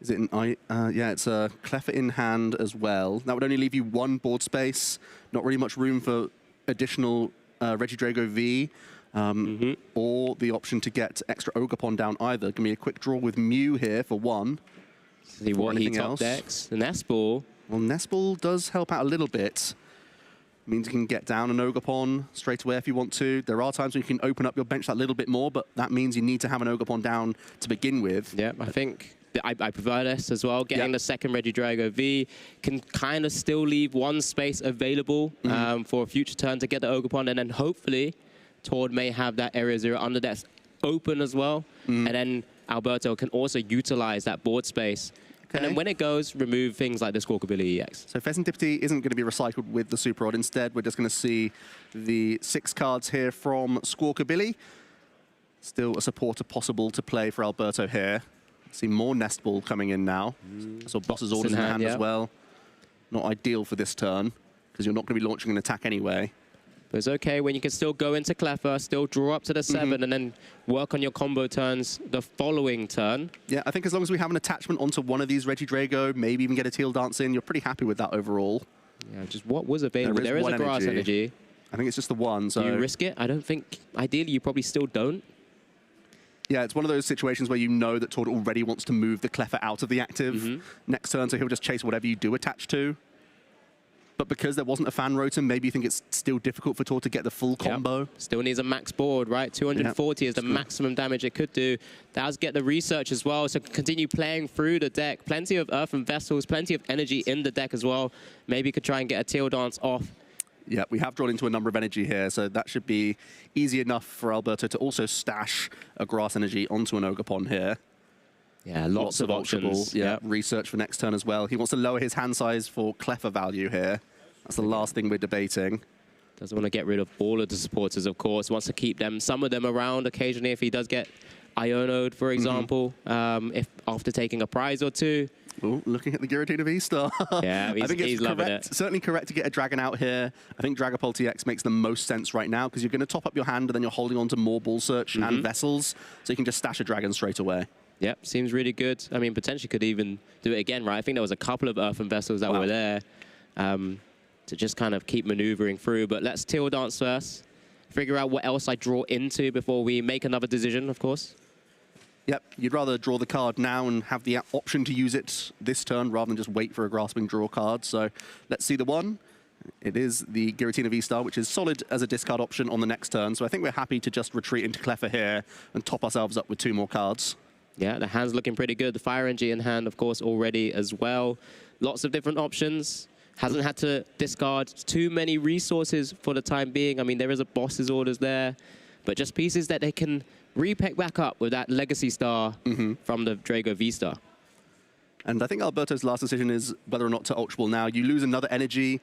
Is it yeah, it's a Cleffer in hand as well. That would only leave you one board space, not really much room for additional Regidrago V, or the option to get extra Ogerpon down either. Give me a quick draw with Mew here for one. See what he top decks. The Nestball. Well, Nestball does help out a little bit. Means you can get down an Ogerpon straight away if you want to. There are times when you can open up your bench that little bit more, but that means you need to have an Ogerpon down to begin with. Yeah, I think I prefer this as well. Getting the second Regidrago V can kind of still leave one space available for a future turn to get the Ogerpon, and then hopefully Tord may have that Area 0 under deck open as well, and then Alberto can also utilize that board space. And then when it goes, remove things like the Squawkabilly EX. So Pheasantipity isn't going to be recycled with the Super Rod. Instead, we're just going to see the 6 cards here from Squawkabilly. Still a supporter possible to play for Alberto here. See more Nestball coming in now. So Boss's Orders in hand as well. Not ideal for this turn, because you're not going to be launching an attack anyway. But it's okay when you can still go into Cleffer, still draw up to the 7, and then work on your combo turns the following turn. Yeah, I think as long as we have an attachment onto one of these Regidrago, maybe even get a Teal Dance in, you're pretty happy with that overall. Yeah, just what was available. There is a Grass energy. I think it's just the one. So do you risk it? I don't think. Ideally, you probably still don't. Yeah, it's one of those situations where you know that Tord already wants to move the Cleffer out of the active next turn, so he'll just chase whatever you do attach to. But because there wasn't a Fan Rotom, maybe you think it's still difficult for Tord to get the full combo. Still needs a max board, right? 240 is the maximum damage it could do. Does get the research as well, so continue playing through the deck. Plenty of Earthen Vessels, plenty of energy in the deck as well. Maybe you could try and get a Teal Dance off. Yeah, we have drawn into a number of energy here, so that should be easy enough for Alberto to also stash a Grass Energy onto an Ogerpon here. Yeah, lots of options. Yeah, research for next turn as well. He wants to lower his hand size for Cleffer value here. That's the last thing we're debating. Doesn't want to get rid of all of the supporters, of course. Wants to keep some of them around occasionally if he does get Ionoed, for example, if after taking a prize or two. Ooh, looking at the Giratina V-Star. Yeah, I think it's correct, certainly correct to get a Dragon out here. I think Dragapult TX makes the most sense right now because you're going to top up your hand and then you're holding on to more Ball Search and Vessels, so you can just stash a Dragon straight away. Yep, seems really good. I mean, potentially could even do it again, right? I think there was a couple of Earthen Vessels that were there to just kind of keep maneuvering through. But let's Teal Dance first. Figure out what else I draw into before we make another decision, of course. Yep, you'd rather draw the card now and have the option to use it this turn rather than just wait for a Grasping Draw card. So let's see the one. It is the Giratina V-Star, which is solid as a discard option on the next turn. So I think we're happy to just retreat into Cleffer here and top ourselves up with 2 more cards. Yeah, the hand's looking pretty good. The Fire Energy in hand, of course, already as well. Lots of different options. Hasn't had to discard too many resources for the time being. I mean, there is a Boss's Orders there, but just pieces that they can repick back up with that Legacy Star from the Drago V-Star. And I think Alberto's last decision is whether or not to Ultra Ball now. You lose another energy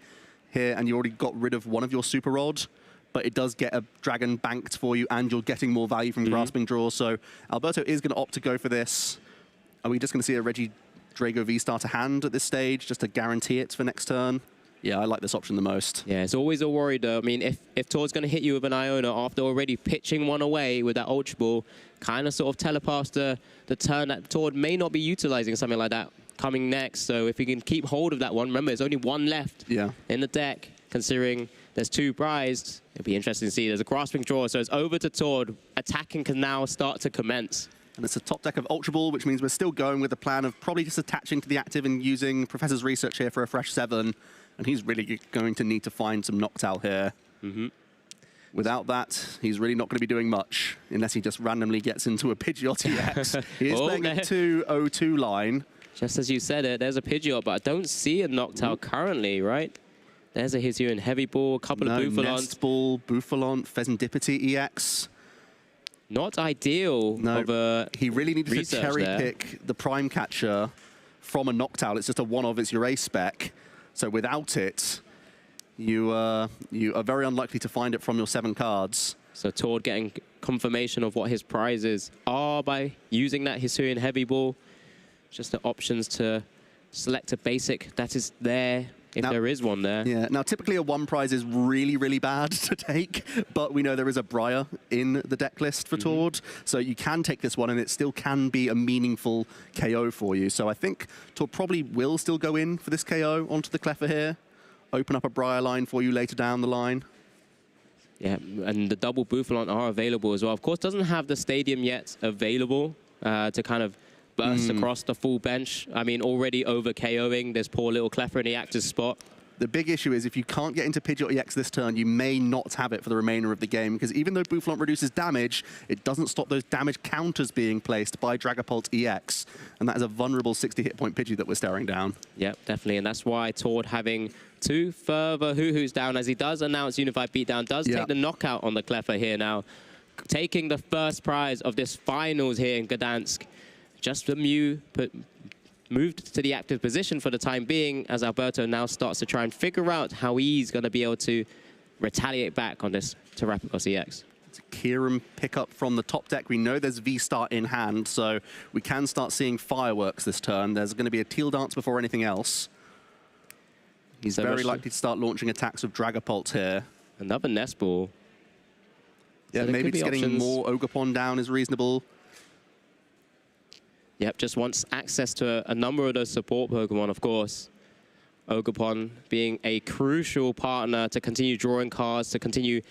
here, and you already got rid of one of your Super Rod, but it does get a Dragon banked for you, and you're getting more value from Grasping Draw. So Alberto is going to opt to go for this. Are we just going to see a Regidrago V-Star to hand at this stage, just to guarantee it for next turn? Yeah, I like this option the most. Yeah, it's always a worry, though. I mean, if Tord's going to hit you with an Iona after already pitching one away with that Ultra Ball, kind of sort of telepaths the turn that Tord may not be utilizing something like that coming next. So if he can keep hold of that one, remember, there's only one left in the deck, considering there's 2 prized. It'll be interesting to see. There's a Grasping Draw, so it's over to Tord. Attacking can now start to commence. And it's a top deck of Ultra Ball, which means we're still going with the plan of probably just attaching to the active and using Professor's Research here for a fresh 7. and he's really going to need to find some Noctowl here. Without that, he's really not going to be doing much, unless he just randomly gets into a Pidgeot EX. He is playing a 2-0-2 line. Just as you said it, there's a Pidgeot, but I don't see a Noctowl currently, right? There's a Hisuian Heavy Ball, a couple of Bouffalants. Nest Ball, Bouffalont, Pheasantipity EX. Not ideal of a he really needed to cherry there. pick the Prime Catcher from a Noctowl. It's just a one of, it's your A spec. So without it, you are very unlikely to find it from your 7 cards. So Tord getting confirmation of what his prizes are by using that Hisuian Heavy Ball. Just the options to select a basic that is there, if there is one there. Yeah, now typically a 1 prize is really, really bad to take, but we know there is a Briar in the deck list for Tord, so you can take this one and it still can be a meaningful KO for you. So I think Tord probably will still go in for this KO onto the Cleffer here, open up a Briar line for you later down the line. Yeah, and the double Bouffalont are available as well. Of course, doesn't have the Stadium yet available to kind of burst across the full bench. I mean, already over KOing this poor little Cleffer in the active spot. The big issue is if you can't get into Pidgeot EX this turn, you may not have it for the remainder of the game, because even though Bouffalont reduces damage, it doesn't stop those damage counters being placed by Dragapult EX, and that is a vulnerable 60 hit point Pidgey that we're staring down. Yep, definitely, and that's why Tord having 2 further Hoo-Hoos down, as he does announce Unified Beatdown, does take the knockout on the Cleffer here now, taking the first prize of this finals here in Gdansk. Just the Mew moved to the active position for the time being, as Alberto now starts to try and figure out how he's going to be able to retaliate back on this Terrapagos EX. It's a Kieran pickup from the top deck. We know there's V-Star in hand, so we can start seeing fireworks this turn. There's going to be a Teal Dance before anything else. He's very likely to start launching attacks with Dragapult here. Another Nest Ball. Yeah, so maybe just getting more Ogerpon down is reasonable. Yep, just wants access to a number of those support Pokemon, of course. Ogerpon being a crucial partner to continue drawing cards, to continue